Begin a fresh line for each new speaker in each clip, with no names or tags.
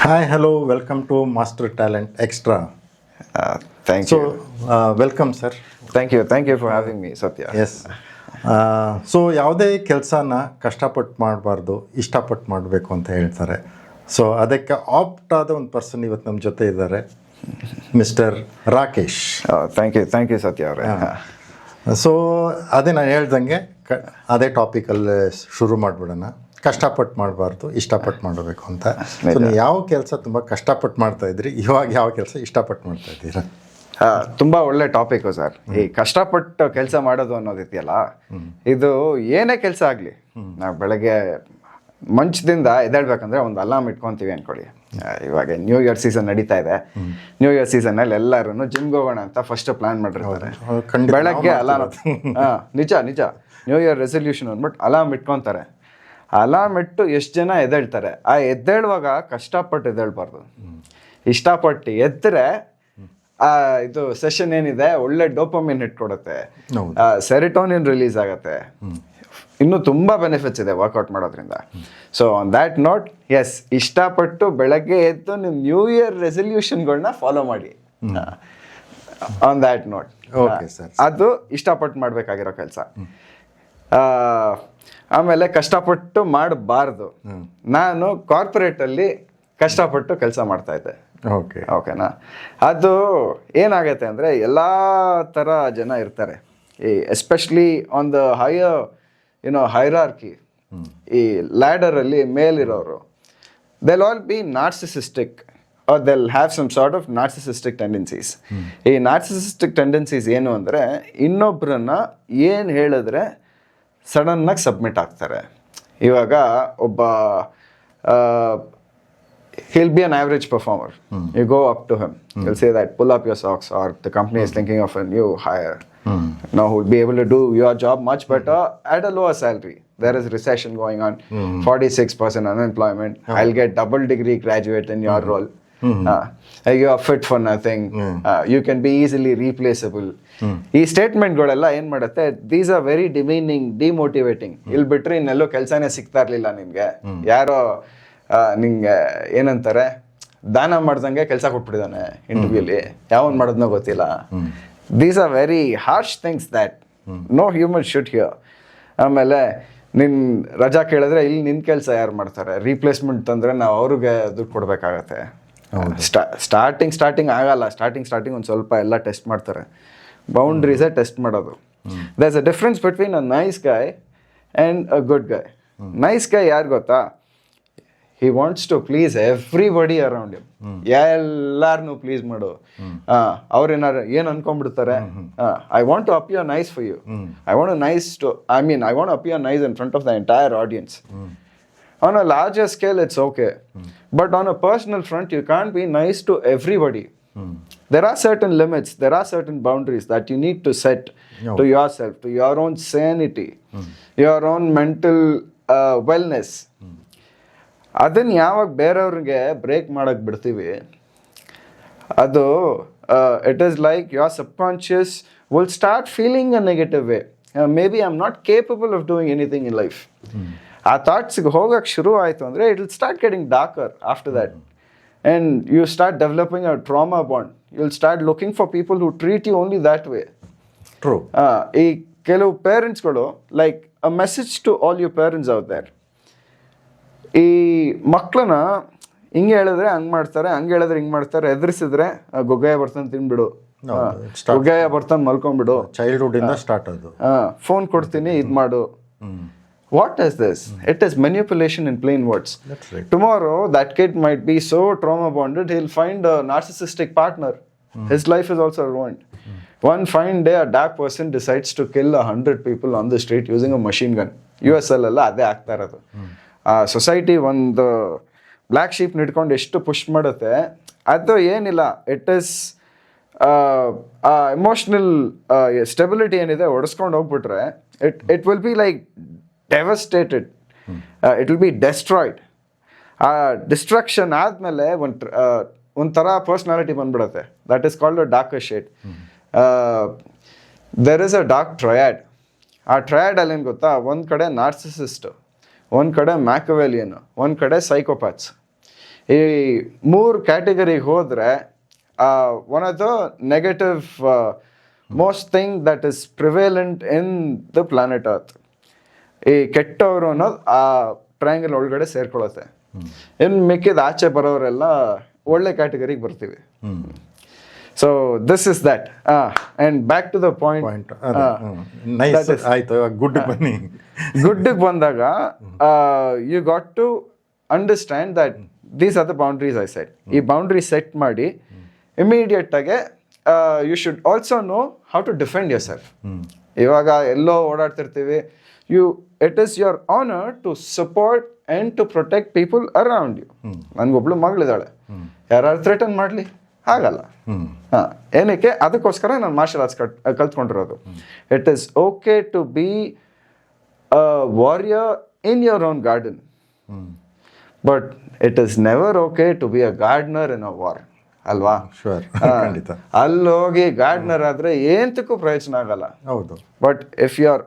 Hi, hello, welcome to Master Talent Extra.
Thank
So,
you.
welcome, sir.
Thank you for having me, Satya.
Yes so ಯಾವುದೇ ಕೆಲಸನ ಕಷ್ಟಪಟ್ಟು ಮಾಡಬಾರ್ದು, ಇಷ್ಟಪಟ್ಟು ಮಾಡಬೇಕು ಅಂತ ಹೇಳ್ತಾರೆ. ಸೊ ಅದಕ್ಕೆ ಆಪ್ಟ್ ಆದ ಒಂದು ಪರ್ಸನ್ ಇವತ್ತು ನಮ್ಮ ಜೊತೆ ಇದ್ದಾರೆ, mister Rakesh.
Thank you, Satya ಅವರೇ.
ಸೊ ಅದೇ ನಾನು ಹೇಳ್ದಂಗೆ ಅದೇ ಟಾಪಿಕಲ್ಲಿ ಶುರು ಮಾಡಿಬಿಡೋಣ. ಕಷ್ಟಪಟ್ಟು ಮಾಡಬಾರ್ದು, ಇಷ್ಟಪಟ್ಟು ಮಾಡಬೇಕು ಅಂತ. ಸೊ ನೀವು ಯಾವ ಕೆಲಸ ತುಂಬ ಕಷ್ಟಪಟ್ಟು ಮಾಡ್ತಾ ಇದ್ರಿ, ಇವಾಗ ಯಾವ ಕೆಲಸ ಇಷ್ಟಪಟ್ಟು ಮಾಡ್ತಾ ಇದ್ದೀರಾ?
ತುಂಬಾ ಒಳ್ಳೆ ಟಾಪಿಕ್ ಸರ್. ಈ ಕಷ್ಟಪಟ್ಟು ಕೆಲಸ ಮಾಡೋದು ಅನ್ನೋದಿದೆಯಲ್ಲ, ಇದು ಏನೇ ಕೆಲಸ ಆಗಲಿ, ನಾವು ಬೆಳಗ್ಗೆ ಮಂಚದಿಂದ ಎದ್ದೇಳ್ಬೇಕಂದ್ರೆ ಒಂದು ಅಲಾರ್ಮ್ ಇಟ್ಕೊತೀವಿ ಅನ್ಕೊಳ್ಳಿ. ಇವಾಗ ನ್ಯೂ ಇಯರ್ ಸೀಸನ್ ನಡೀತಾ ಇದೆ. ನ್ಯೂ ಇಯರ್ ಸೀಸನ್ನಲ್ಲಿ ಎಲ್ಲರೂ ಜಿಮ್ಗೆ ಹೋಗೋಣ ಅಂತ ಫಸ್ಟ್ ಪ್ಲಾನ್ ಮಾಡಿರ್ತಾರೆ. ಬೆಳಗ್ಗೆ ಅಲಾರ್ಮ್, ನಿಜ ನ್ಯೂ ಇಯರ್ ರೆಸಲ್ಯೂಷನ್ ಅಂದ್ಬಿಟ್ಟು ಅಲಾರ್ಮ್ ಇಟ್ಕೊತಾರೆ. ಅಲಾರ್ಮ್ ಇಟ್ಟು ಎಷ್ಟು ಜನ ಎದ್ದೇಳ್ತಾರೆ? ಆ ಎದ್ದೇಳುವಾಗ ಕಷ್ಟಪಟ್ಟು ಎದ್ದೇಳ್ಬಾರ್ದು, ಇಷ್ಟಪಟ್ಟು ಎದ್ದರೆ ಇದು ಸೆಷನ್ ಏನಿದೆ ಒಳ್ಳೆ ಡೋಪಮಿನ್ ಹಿಟ್ ಕೊಡುತ್ತೆ, ಸೆರಿಟೋನಿನ್ ರಿಲೀಸ್ ಆಗುತ್ತೆ, ಇನ್ನೂ ತುಂಬ ಬೆನಿಫಿಟ್ಸ್ ಇದೆ ವರ್ಕೌಟ್ ಮಾಡೋದ್ರಿಂದ. So on that note, yes, ಇಷ್ಟಪಟ್ಟು ಬೆಳಗ್ಗೆ ಎದ್ದು ನಿಮ್ಮ ನ್ಯೂ ಇಯರ್ ರೆಸಲ್ಯೂಷನ್ಗಳನ್ನ ಫಾಲೋ ಮಾಡಿ. ಆನ್ ದ್ಯಾಟ್ ನೋಟ್, ಅದು ಇಷ್ಟಪಟ್ಟು ಮಾಡಬೇಕಾಗಿರೋ ಕೆಲಸ. ಆಮೇಲೆ ಕಷ್ಟಪಟ್ಟು ಮಾಡಬಾರ್ದು. ನಾನು ಕಾರ್ಪೊರೇಟಲ್ಲಿ ಕಷ್ಟಪಟ್ಟು ಕೆಲಸ ಮಾಡ್ತಾ ಇದ್ದೆ. ಓಕೆನಾ? ಅದು ಏನಾಗತ್ತೆ ಅಂದರೆ, ಎಲ್ಲ ಥರ ಜನ ಇರ್ತಾರೆ, ಈ ಎಸ್ಪೆಷಲಿ ಆನ್ ದ ಹೈರಾರ್ಕಿ, ಈ ಲ್ಯಾಡರಲ್ಲಿ ಮೇಲಿರೋರು, they'll all be narcissistic or they'll have some sort of narcissistic tendencies. ಈ narcissistic tendencies ಏನು ಅಂದರೆ, ಇನ್ನೊಬ್ಬರನ್ನ ಏನು ಹೇಳಿದ್ರೆ ಸಡನ್ನಾಗಿ ಸಬ್ಮಿಟ್ ಆಗ್ತಾರೆ. ಇವಾಗ ಒಬ್ಬ he'll be an average performer. You go up to him, you'll say that pull up your socks, or the company is thinking of a new hire. Now who'll be able to do your job much better at a lower salary. There is recession going on, 46% unemployment. I'll get double degree graduate in your role. You are fit for nothing. You can be easily replaceable. ಈ ಸ್ಟೇಟ್ಮೆಂಟ್ಗಳೆಲ್ಲ ಏನು ಮಾಡುತ್ತೆ, these are very demeaning, ಡಿಮೋಟಿವೇಟಿಂಗ್. ಇಲ್ಲಿ ಬಿಟ್ರೆ ಇನ್ನೆಲ್ಲೋ ಕೆಲಸನೇ ಸಿಗ್ತಾ ಇರಲಿಲ್ಲ ನಿನಗೆ, ಯಾರೋ ನಿಂಗೆ ಏನಂತಾರೆ, ದಾನ ಮಾಡ್ದಂಗೆ ಕೆಲಸ ಕೊಟ್ಬಿಟ್ಟಿದ್ದಾನೆ ಇಂಟರ್ವ್ಯೂಲಿ, ಯಾವನ್ ಮಾಡೋದ್ನೋ ಗೊತ್ತಿಲ್ಲ. These are very harsh things that no human should hear. ಆಮೇಲೆ ನಿನ್ನ ರಜಾ ಕೇಳಿದ್ರೆ ಇಲ್ಲಿ ನಿನ್ನ ಕೆಲಸ ಯಾರು ಮಾಡ್ತಾರೆ, ರೀಪ್ಲೇಸ್ಮೆಂಟ್ ತಂದರೆ ನಾವು ಅವ್ರಿಗೆ ದುಡ್ಡು ಕೊಡಬೇಕಾಗತ್ತೆ. ಸ್ಟಾರ್ಟಿಂಗ್ ಆಗಲ್ಲ. ಸ್ಟಾರ್ಟಿಂಗ್ ಒಂದು ಸ್ವಲ್ಪ ಎಲ್ಲ ಟೆಸ್ಟ್ ಮಾಡ್ತಾರೆ, ಬೌಂಡ್ರೀಸೇ ಟೆಸ್ಟ್ ಮಾಡೋದು. There is a difference between a nice guy and a good guy. Nice guy ಯಾರು ಗೊತ್ತಾ? he wants to please everybody around him. ಎಲ್ಲಾರನ್ನೂ ಪ್ಲೀಸ್ ಮಾಡು. ಅವ್ರೇನಾರು ಏನು ಅನ್ಕೊಂಡ್ಬಿಡ್ತಾರೆ, I want to appear nice for you. I want to appear nice in front of the entire audience. On a larger scale, it's okay. But on a personal front, you can't be nice to everybody. There are certain limits, there are certain boundaries that you need to set to yourself, to your own sanity, your own mental wellness. ಅದನ್ನು ಯಾವಾಗ ಬೇರೆಯವ್ರಿಗೆ break ಮಾಡೋಕ್ಕೆ ಬಿಡ್ತೀವಿ, ಅದು it is like your subconscious will start feeling a negative way. Maybe I am not capable of doing anything in life. ಆ ಥಾಟ್ಸ್ಗೆ ಹೋಗೋಕ್ಕೆ ಶುರು ಆಯಿತು ಅಂದರೆ it will start getting darker after that, and you start developing a trauma bond. You will start looking for people who treat you only that way.
True.
ಈ ಕೆಲವು ಪೇರೆಂಟ್ಸ್ಗಳು, like a message to all you parents out there, ಈ ಮಕ್ಕಳನ್ನ ಹಿಂಗೆ ಹೇಳಿದ್ರೆ ಹಂಗೆ ಮಾಡ್ತಾರೆ, ಹಂಗೆ ಹೇಳಿದ್ರೆ ಹಿಂಗೆ ಮಾಡ್ತಾರೆ, ಎದುರಿಸಿದ್ರೆ ಗೊಗ್ಗಾಯ ಬರ್ತಾನೆ ತಿನ್ಬಿಡು, ಗೊಗ್ಗಾಯ ಬರ್ತಾನೆ ಮಲ್ಕೊಂಡ್ಬಿಡು,
ಚೈಲ್ಡ್ಹುಡ್ಡಿಂದ ಸ್ಟಾರ್ಟ್ ಅದು.
ಫೋನ್ ಕೊಡ್ತೀನಿ, ಇದು ಮಾಡು. What is this? It is manipulation in plain words. Tomorrow, that kid might be so trauma bonded, he'll find a narcissistic partner. His life is also ruined. One fine day, a dark person decides to kill 100 people on the street using a machine gun. US ಅಲ್ಲೆಲ್ಲ ಅದೇ ಆಗ್ತಾ ಇರೋದು. Society ಒಂದು black sheep ನಿಡ್ಕೊಂಡು ಎಷ್ಟು push ಮಾಡುತ್ತೆ, ಅದು ಏನಿಲ್ಲ, it is emotional stability ಏನಿದೆ ಒಡಿಸ್ಕೊಂಡು ಹೋಗ್ಬಿಟ್ರೆ it will be like devastated, it will be destroyed. ಆ ಡಿಸ್ಟ್ರಕ್ಷನ್ ಆದಮೇಲೆ ಒಂಥರ ಪರ್ಸ್ನಾಲಿಟಿ ಬಂದ್ಬಿಡುತ್ತೆ. That is called a darker shade. There is a dark triad. ಆ ಟ್ರಯಾಡಲ್ಲಿ ಏನು ಗೊತ್ತಾ, ಒಂದು ಕಡೆ ನಾರ್ಸಿಸಿಸ್ಟ್, ಒಂದು ಕಡೆ ಮ್ಯಾಕವೆಲಿಯನ್, ಒಂದು ಕಡೆ ಸೈಕೋಪ್ಯಾಥ್ಸ್. ಈ 3 ಕ್ಯಾಟಗರಿಗೆ ಹೋದರೆ one of the negative most thing that is prevalent in the planet earth, ಈ ಕೆಟ್ಟವರು ಅನ್ನೋದು ಆ ಟ್ರಯಾಂಗಲ್ ಒಳಗಡೆ ಸೇರ್ಕೊಳ್ಳುತ್ತೆ. ಇನ್ನು ಮಿಕ್ಕಿದ ಆಚೆ ಬರೋರೆಲ್ಲ ಒಳ್ಳೆ ಕ್ಯಾಟಗರಿಗೆ ಬರ್ತೀವಿ. So this is that. And back to the point.
ಆಯ್ತು, ಗುಡ್ ಬನ್ನಿ.
ಗುಡ್ಡಿಗೆ ಬಂದಾಗ you got to understand that these are the boundaries I set. ಈ ಬೌಂಡ್ರಿ ಸೆಟ್ ಮಾಡಿ ಇಮಿಡಿಯೇಟ್ ಆಗಿ you should also know how to defend yourself. ಇವಾಗ ಎಲ್ಲೋ ಓಡಾಡ್ತಿರ್ತೀವಿ, it is your honour to support and to protect people around you. ನನಗೊಬ್ಳು ಮಗಳಿದ್ದಾಳೆ, ಯಾರು threaten ಮಾಡಲಿ ಆಗಲ್ಲ. ಏನಕ್ಕೆ? ಅದಕ್ಕೋಸ್ಕರ ನಾನು martial arts ಕಲ್ತ್ಕೊಂಡಿರೋದು. It is okay to be a warrior in your own garden, but it is never okay to be a gardener in a war, ಅಲ್ವಾ? ಅಲ್ಲೋಗಿ ಗಾರ್ಡನರ್ ಆದ್ರೆ ಏಂತಕ್ಕೂ ಪ್ರಯೋಜನ ಆಗಲ್ಲ.
ಹೌದು.
But if you are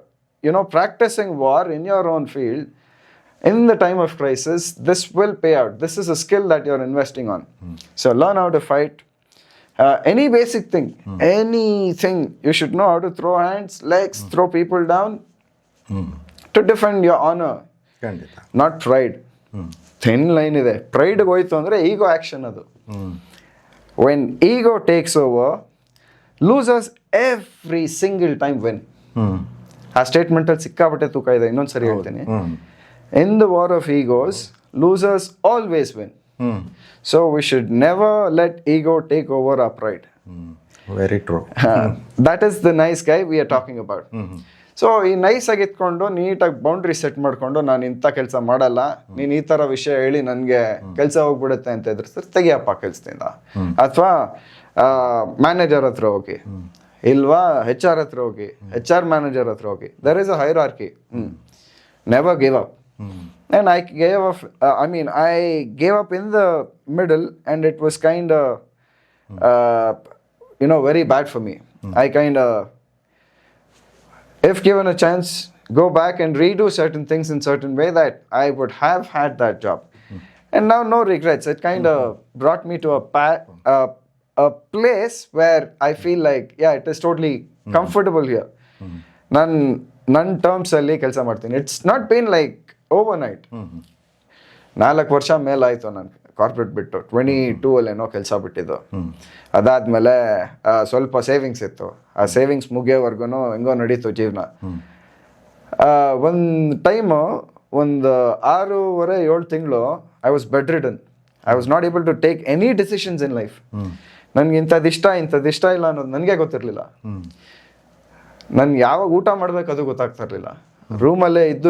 practising war in your own field in the time of crisis, this will pay out. This is a skill that you're investing on. So learn how to fight. Any basic thing, anything, you should know how to throw hands, legs, throw people down to defend your honor. Not pride. Thin line ide. Pride goytu andre ego action adu. When ego takes over, losers every single time win. ಆ ಸ್ಟೇಟ್ಮೆಂಟಲ್ಲಿ ಸಿಕ್ಕಾಪಟ್ಟೆ ತೂಕ ಇದೆ. ಇನ್ನೊಂದು ಸರಿ ಹೇಳ್ತೀನಿ. In the war of egos, losers always win. So we should never let ego take over our pride.
Very true.
That is the nice guy we are talking about. So ಈ nice ಆಗಿ ಇಟ್ಕೊಂಡು ನೀಟಾಗಿ boundary set ಮಾಡ್ಕೊಂಡು ನಾನು ಇಂಥ ಕೆಲಸ ಮಾಡಲ್ಲ, ನೀನು ಈ ಥರ ವಿಷಯ ಹೇಳಿ ನನಗೆ ಕೆಲಸ ಹೋಗ್ಬಿಡುತ್ತೆ ಅಂತ ಇದ್ರೆ ಸರ್ ತೆಗಿಯಪ್ಪ ಕೆಲಸದಿಂದ. ಅಥವಾ ಮ್ಯಾನೇಜರ್ ಹತ್ರ ಹೋಗಿ, ಇಲ್ವಾ HR ಹತ್ರ ಹೋಗಿ, HR ಮ್ಯಾನೇಜರ್ ಹತ್ರ ಹೋಗಿ. There is a hierarchy. Never give up. And I gave up in the middle, and it was kind of, very bad for me. I kind of, if given a chance, go back and redo certain things in certain way that I would have had that job. And now no regrets. It kind of brought me to a place where I feel like, yeah, it is totally comfortable here. ನನ್ನ terms ಅಲ್ಲಿ ಕೆಲಸ ಮಾಡ್ತೀನಿ. It's not been like overnight. 4 ವರ್ಷ ಮೇಲಾಯಿತು ನಾನು corporate ಬಿಟ್ಟು. 22 ಅಲ್ಲೇನೋ ಕೆಲಸ ಬಿಟ್ಟಿದ್ದು. ಅದಾದಮೇಲೆ ಸ್ವಲ್ಪ ಸೇವಿಂಗ್ಸ್ ಇತ್ತು. ಆ ಸೇವಿಂಗ್ಸ್ ಮುಗಿಯೋವರೆಗೂ ಹೆಂಗೋ ನಡೀತು ಜೀವನ. ಒಂದು ಟೈಮು, ಒಂದು 6.5-7 ತಿಂಗಳು I was bedridden. I was not able to take any decisions in life. ನನಗೆ ಇಂಥದ್ದಿಷ್ಟ ಇಲ್ಲ ಅನ್ನೋದು ನನಗೆ ಗೊತ್ತಿರಲಿಲ್ಲ. ನನ್ಗೆ ಯಾವಾಗ ಊಟ ಮಾಡ್ಬೇಕು ಅದು ಗೊತ್ತಾಗ್ತಾ ಇರಲಿಲ್ಲ. ರೂಮಲ್ಲೇ ಇದ್ದು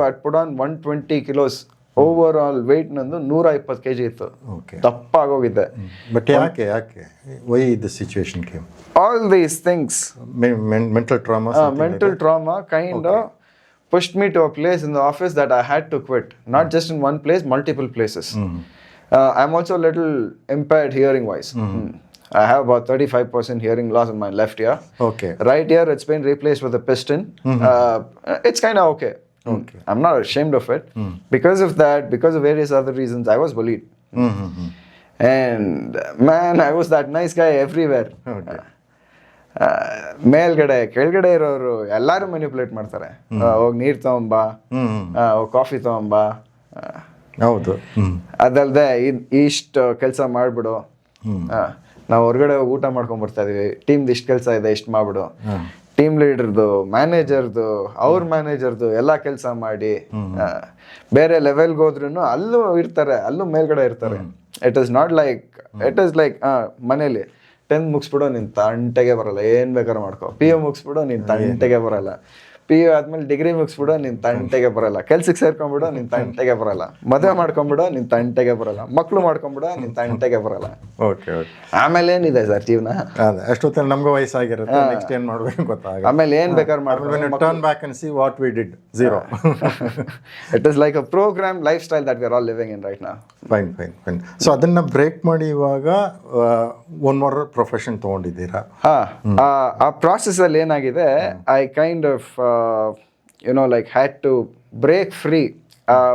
at put on 120 kilos. Overall weight ನಂದು 120 kg ಇತ್ತು. ದಪ್ಪಾಗೋಗಿದ್ದೆ.
ಬಟ್ ಯಾಕೆ why the situation came?
All these things, mental trauma kind of pushed me to a place in the office that I had to quit. Not just in one place, multiple places. I'm also a little impaired hearing wise. I have about 35% hearing loss in my left ear.
Okay.
Right ear, it's been replaced with a piston. It's kind of okay. I'm not ashamed of it. Because of that, because of various other reasons, I was bullied. And man, I was that nice guy everywhere. ಮೇಲ್ಗಡೆ ಕೆಳಗಡೆ ಇರೋರು ಎಲ್ಲರೂ manipulate ಮಾಡ್ತಾರೆ. ಹೋಗಿ ನೀರು ತಗೊಂಬಾ, coffee ತಗೊಂಬಾ,
ಹೌದು,
ಅದಲ್ದೆ ಇಷ್ಟು ಕೆಲಸ ಮಾಡಿಬಿಡು, ನಾವು ಹೊರಗಡೆ ಊಟ ಮಾಡ್ಕೊಂಡ್ ಬರ್ತಾ ಇದೀವಿ, ಟೀಮ್ದು ಇಷ್ಟು ಕೆಲಸ ಇದೆ ಇಷ್ಟು ಮಾಡ್ಬಿಡು, ಟೀಮ್ ಲೀಡರ್ದು, ಮ್ಯಾನೇಜರ್ದು, ಅವ್ರ ಮ್ಯಾನೇಜರ್ದು ಎಲ್ಲ ಕೆಲಸ ಮಾಡಿ ಬೇರೆ ಲೆವೆಲ್ಗೆ ಹೋದ್ರೂ ಅಲ್ಲೂ ಇರ್ತಾರೆ, ಅಲ್ಲೂ ಮೇಲ್ಗಡೆ ಇರ್ತಾರೆ. It is not like, it is like ಮನೇಲಿ 10th ಮುಗಿಸ್ಬಿಡು ನೀನು ತಂಟೆಗೆ ಬರಲ್ಲ, ಏನು ಬೇಕಾದ್ರೂ ಮಾಡ್ಕೊ. PU ಮುಗಿಸ್ಬಿಡು ನೀನು ತಂಟೆಗೆ ಬರಲ್ಲ, PU ಆದ್ಮೇಲೆ ಡಿಗ್ರಿ ಮುಗಿಸ್ಬಿಡು ನೀನು ತಂಟೆಗೆ ಬರಲ್ಲ, ಕೆಲ್ಸಕ್ಕೆ ಸೇರ್ಕೊಂಡ್ಬಿಡು ನೀನು ತಂಟೆಗೆ ಬರಲ್ಲ, ಮದುವೆ ಮಾಡ್ಕೊಂಡ್ಬಿಡು ನೀನು ತಂಟೆಗೆ ಬರಲ್ಲ, ಮಕ್ಳು ಮಾಡ್ಕೊಂಡ್ಬಿಡು ನೀನು ತಂಟೆಗೆ ಬರಲ್ಲ.
Okay okay.
ಆಮೇಲೆ ಏನಿದೆ ಸರ್ ಜೀವನ?
ಅದೇ ಅಷ್ಟೊತ್ತಲ್ಲಿ ನಮ್ಗೆ ವಯಸ್ಸಾಗಿರುತ್ತೆ, ನೆಕ್ಸ್ಟ್ ಏನು ಮಾಡ್ಬೇಕು ಗೊತ್ತಾಗ.
ಆಮೇಲೆ ಏನು ಬೇಕಾದ್ರೆ ಮಾಡ್ಕೊಂಡು
turn back and see what we did, zero.
It is like a program lifestyle that we are all living in right now.
Fine fine fine. So ಅದನ್ನು ಬ್ರೇಕ್ ಮಾಡಿ ಇವಾಗ ಒನ್ ಮೋರ್ ಪ್ರೊಫೆಷನ್ ತೊಗೊಂಡಿದ್ದೀರಾ?
ಆ ಪ್ರಾಸೆಸ್ಸಲ್ಲಿ ಏನಾಗಿದೆ, I kind of had to break free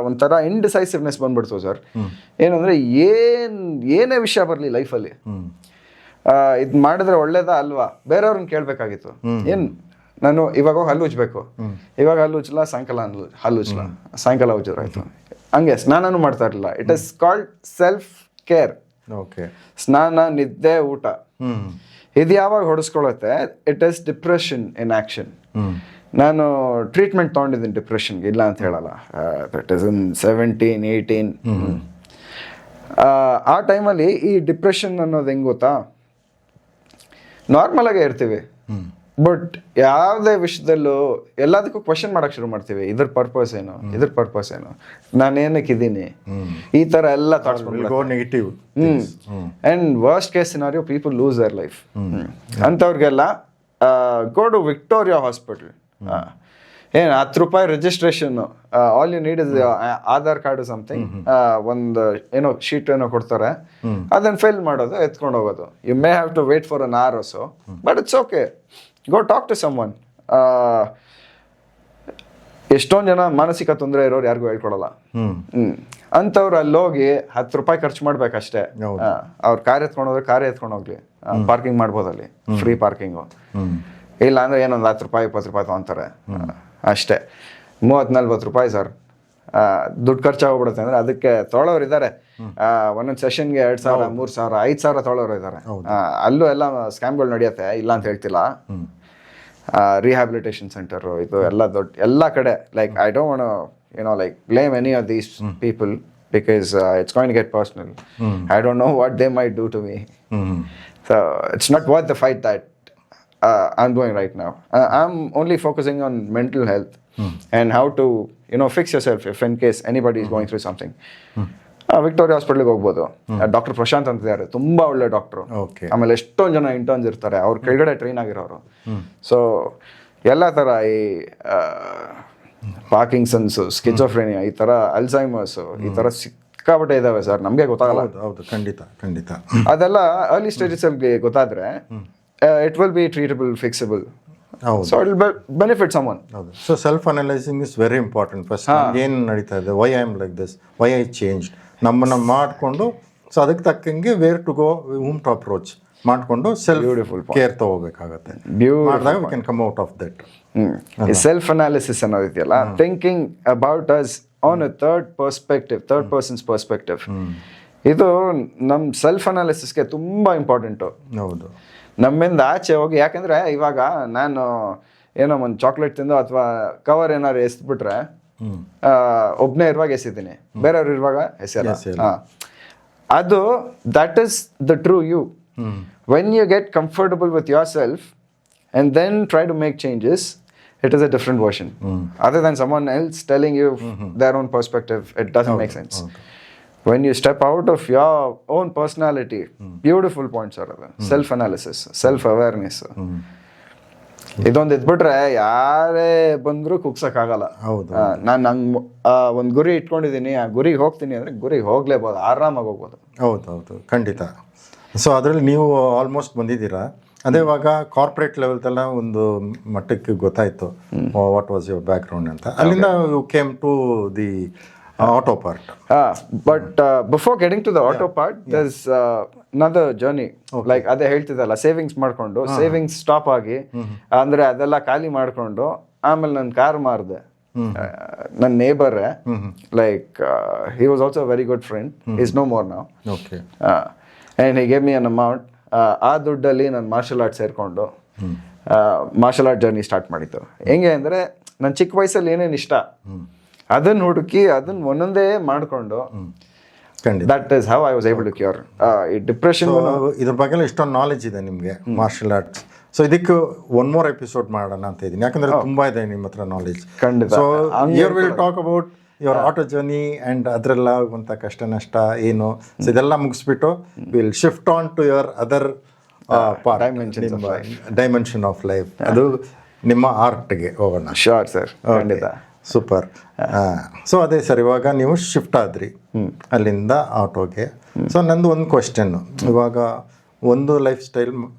ಒಂಥರ ಇಂಡಿಸೈಸಿವ್ನೆಸ್ ಬಂದ್ಬಿಡ್ತು sir. ಏನಂದರೆ ಏನೇ ವಿಷಯ ಬರಲಿ ಲೈಫಲ್ಲಿ, ಇದು ಮಾಡಿದ್ರೆ ಒಳ್ಳೇದಾ ಅಲ್ವಾ ಬೇರೆಯವ್ರನ್ನ ಕೇಳಬೇಕಾಗಿತ್ತು. ಏನು ನಾನು ಇವಾಗ ಹಲ್ಲು ಉಜ್ಬೇಕು, ಇವಾಗ ಹಲ್ಲು ಉಜ್ಜಲ್ಲ, ಸಾಯಂಕಾಲ ಹಲ್ಲು ಉಜ್ಜಲ್ಲ, ಸಾಯಂಕಾಲ ಉಜ್ಜಿದ್ರಾಯ್ತು. ಹಂಗೆ ಸ್ನಾನನೂ ಮಾಡ್ತಾ ಇರಲಿಲ್ಲ. It is called self care.
Okay.
ಸ್ನಾನ, ನಿದ್ದೆ, ಊಟ, ಇದು ಯಾವಾಗ ಹೊಡೆಸ್ಕೊಳತ್ತೆ, it is depression in action. ನಾನು ಟ್ರೀಟ್ಮೆಂಟ್ ತೊಗೊಂಡಿದ್ದೀನಿ ಡಿಪ್ರೆಷನ್ಗೆ, ಇಲ್ಲ ಅಂತ ಹೇಳಲ್ಲ. That is in 17, 18. ಆ ಟೈಮಲ್ಲಿ ಈ ಡಿಪ್ರೆಷನ್ ಅನ್ನೋದು ಹೆಂಗೆ ಗೊತ್ತಾ, ನಾರ್ಮಲಾಗೇ ಇರ್ತೀವಿ, ಬಟ್ ಯಾವುದೇ ವಿಷಯದಲ್ಲೂ ಎಲ್ಲದಕ್ಕೂ ಕ್ವಶನ್ ಮಾಡಕ್ಕೆ ಶುರು ಮಾಡ್ತೀವಿ. ಇದ್ರ ಪರ್ಪಸ್ ಏನು, ಇದ್ರ ಪರ್ಪಸ್ ಏನು, ನಾನು ಏನಕ್ಕಿದ್ದೀನಿ, ಈ ಥರ ಎಲ್ಲ thoughts
negative.
And worst case scenario, people lose their life. ಅಂಥವ್ರಿಗೆಲ್ಲ ಗೋ ಟು ವಿಕ್ಟೋರಿಯಾ ಹಾಸ್ಪಿಟಲ್. ಏನು ₹10 registration, all you need is Aadhaar card something, ಒಂದು ಏನೋ ಶೀಟ್ ಏನೋ ಕೊಡ್ತಾರೆ, ಅದನ್ನು ಫಿಲ್ ಮಾಡೋದು, ಎತ್ಕೊಂಡು ಹೋಗೋದು. You may have to wait for an hour or so, but it's okay. Go talk to someone. ಎಷ್ಟೊಂದು ಜನ ಮಾನಸಿಕ ತೊಂದರೆ ಇರೋರು ಯಾರಿಗೂ ಹೇಳ್ಕೊಡಲ್ಲ. ಅಂಥವ್ರು ಅಲ್ಲಿ ಹೋಗಿ ₹10 ಖರ್ಚು ಮಾಡ್ಬೇಕಷ್ಟೇ. ಅವ್ರ ಕಾರ್ ಎತ್ಕೊಂಡು ಹೋದ್ರೆ ಕಾರೇ ಎತ್ಕೊಂಡು ಹೋಗ್ಲಿ, ಪಾರ್ಕಿಂಗ್ ಮಾಡ್ಬೋದು ಅಲ್ಲಿ, ಫ್ರೀ ಪಾರ್ಕಿಂಗು. ಇಲ್ಲ ಅಂದರೆ ಏನೊಂದು ₹10, ₹20 ತೊಗೊಂತಾರೆ ಅಷ್ಟೇ. ₹30-40 ಸರ್ ದುಡ್ಡು ಖರ್ಚಾಗೋಗ್ಬಿಡುತ್ತೆ. ಅಂದರೆ ಅದಕ್ಕೆ ತೊಗೊಳೋರು ಇದ್ದಾರೆ. ಒಂದೊಂದು ಸೆಷನ್ಗೆ 2,000, 3,000, 5,000 ತೊಗೊಳೋರು ಇದ್ದಾರೆ. ಅಲ್ಲೂ ಎಲ್ಲ ಸ್ಕ್ಯಾಮ್ಗಳು ನಡೆಯುತ್ತೆ, ಇಲ್ಲ ಅಂತ ಹೇಳ್ತಿಲ್ಲ. ರಿಹ್ಯಾಬಿಲಿಟೇಷನ್ ಸೆಂಟರು, ಇದು ಎಲ್ಲ ಎಲ್ಲ ಕಡೆ. Like I don't want like blame any of these people because it's going to get personal. I don't know what they might do to me. So it's not worth the fight that I'm going right now. I'm only focusing on mental health and how to fix yourself if in case anybody is going through something. Victoria ಹಾಸ್ಪಿಟ್ಲಿಗೆ ಹೋಗ್ಬೋದು. Doctor Prashant ಅಂತ ಇದ್ದಾರೆ, ತುಂಬ ಒಳ್ಳೆ doctor. ಆಮೇಲೆ ಎಷ್ಟೊಂದು ಜನ interns ಇರ್ತಾರೆ, ಅವ್ರ ಕೆಳಗಡೆ ಟ್ರೈನ್ ಆಗಿರೋರು. ಸೊ ಎಲ್ಲ ಥರ ಈ ಪಾರ್ಕಿನ್ಸನ್ಸು, ಸ್ಕಿಜೋಫ್ರೇನಿಯಾ, ಈ ಥರ ಅಲ್ಝೈಮರ್ಸು, ಈ ಥರ ಸಿಕ್ಕಾಪಟ್ಟೆ ಇದಾವೆ ಸರ್, ನಮಗೆ ಗೊತ್ತಾಗಲ್ಲ.
ಹೌದು, ಖಂಡಿತ.
ಅದೆಲ್ಲ ಅರ್ಲಿ ಸ್ಟೇಜಸಲ್ಲಿ ಗೊತ್ತಾದರೆ it will be treatable, fixable. So it will benefit someone.
ಹೌದು. So self analysing is very important. First ಏನು ನಡೀತಾ ಇದೆ, why I am like this, why I change, ನಮ್ಮನ್ನು ಮಾಡಿಕೊಂಡು, ಸೊ ಅದಕ್ಕೆ ತಕ್ಕಂಗೆ where to go, whom to approach ಮಾಡಿಕೊಂಡು self care ತಗೋಬೇಕಾಗತ್ತೆ. ಮಾಡಿದಾಗ we can come out of that.
Self analysis ಅನ್ನೋದಿದೆಯಲ್ಲ, thinking about us on a third person's perspective, ಇದು ನಮ್ಮ ಸೆಲ್ಫ್ ಅನಾಲಿಸಿಸ್ಗೆ ತುಂಬ ಇಂಪಾರ್ಟೆಂಟು.
ಹೌದು.
ನಮ್ಮಿಂದ ಆಚೆ ಹೋಗಿ, ಯಾಕಂದರೆ ಇವಾಗ ನಾನು ಏನೋ ಒಂದು ಚಾಕ್ಲೇಟ್ ತಿಂದು ಅಥವಾ ಕವರ್ ಏನಾದ್ರು ಎಸ್ಬಿಟ್ರೆ, ಒಬ್ಬನೇ ಇರುವಾಗ ಎಸಿದ್ದೀನಿ, ಬೇರೆಯವ್ರು ಇರುವಾಗ ಎಸೆಯಲ್ಲ. ಅದು that is the true you. When you get comfortable with yourself and then try to make changes, it is a different version. Other than someone else telling you their own perspective, it doesn't make sense. When you step out of your own personality, beautiful points are there. Self analysis, self awareness. ಇದೊಂದು ಇದ್ಬಿಟ್ರೆ ಯಾರೇ ಬಂದರೂ ಕುಗ್ಸಕ್ಕಾಗಲ್ಲ. ನಾನು ನಂಗೆ ಒಂದು ಗುರಿ ಇಟ್ಕೊಂಡಿದ್ದೀನಿ, ಆ ಗುರಿಗೆ ಹೋಗ್ತೀನಿ ಅಂದರೆ ಗುರಿಗೆ ಹೋಗ್ಲೇಬೋದು, ಆರಾಮಾಗಿ ಹೋಗ್ಬೋದು.
ಹೌದು, ಖಂಡಿತ. ಸೊ ಅದರಲ್ಲಿ ನೀವು ಆಲ್ಮೋಸ್ಟ್ ಬಂದಿದ್ದೀರಾ. ಅದೇ ಇವಾಗ ಕಾರ್ಪೊರೇಟ್ ಲೆವೆಲ್ದೆಲ್ಲ ಒಂದು ಮಟ್ಟಕ್ಕೆ ಗೊತ್ತಾಯಿತು ವಾಟ್ ವಾಸ್ ಯುವರ್ ಬ್ಯಾಕ್ಗ್ರೌಂಡ್ ಅಂತ. ಅಲ್ಲಿಂದ you came to the auto part.
But before getting to the auto part there is another journey. Like ಅದೇ ಹೇಳ್ತಿದ್ದಲ್ಲ, ಸೇವಿಂಗ್ಸ್ ಮಾಡಿಕೊಂಡು, ಸೇವಿಂಗ್ಸ್ ಸ್ಟಾಪ್ ಆಗಿ, ಅಂದರೆ ಅದೆಲ್ಲ ಖಾಲಿ ಮಾಡಿಕೊಂಡು, ಆಮೇಲೆ ನನ್ನ ಕಾರ್ ಮಾರಿದೆ. ನನ್ನ ನೇಬರೇ, like he was also very good friend, is no more now.
Okay.
And he gave me an amount. ಆ ದುಡ್ಡಲ್ಲಿ ನಾನು ಮಾರ್ಷಲ್ ಆರ್ಟ್ ಸೇರಿಕೊಂಡು ಮಾರ್ಷಲ್ ಆರ್ಟ್ ಜರ್ನಿ ಸ್ಟಾರ್ಟ್ ಮಾಡಿತ್ತು. ಹೆಂಗೆ ಅಂದರೆ, ನನ್ನ ಚಿಕ್ಕ ವಯಸ್ಸಲ್ಲಿ ಏನೇನು ಇಷ್ಟ ಅದನ್ನು ಹುಡುಕಿ ಅದನ್ನು ಒಂದೊಂದೇ ಮಾಡಿಕೊಂಡು, that is how I was able to cure ಈ ಡಿಪ್ರೆಷನ್.
ಇದ್ರ ಬಗ್ಗೆ ಇಷ್ಟೊಂದು ನಾಲೆಜ್ ಇದೆ ನಿಮಗೆ ಮಾರ್ಷಲ್ ಆರ್ಟ್ಸ್. ಸೊ ಇದಕ್ಕೆ ಒನ್ ಮೋರ್ ಎಪಿಸೋಡ್ ಮಾಡೋಣ ಅಂತ ಇದ್ದೀನಿ, ಯಾಕಂದರೆ ತುಂಬ ಇದೆ ನಿಮ್ಮ ಹತ್ರ ನಾಲೆಜ್.
ಖಂಡಿತ.
So here will talk about your auto journey and ಅದರೆಲ್ಲ ಆಗುವಂಥ ಕಷ್ಟ ನಷ್ಟ ಏನು, ಸೊ ಇದೆಲ್ಲ ಮುಗಿಸ್ಬಿಟ್ಟು will shift on to your other dimension of life, ಅದು ನಿಮ್ಮ ಆರ್ಟ್ಗೆ ಹೋಗೋಣ.
ಶೋರ್ ಸರ್, ಖಂಡಿತ.
ಸೂಪರ್. ಸೊ ಅದೇ ಸರ್, ಇವಾಗ ನೀವು ಶಿಫ್ಟ್ ಆದ್ರಿ ಅಲ್ಲಿಂದ ಆಟೋಗೆ. ಸೊ ನಂದು ಒಂದು ಕ್ವೆಶ್ಚನ್ನು, ಇವಾಗ ಒಂದು ಲೈಫ್ ಸ್ಟೈಲ್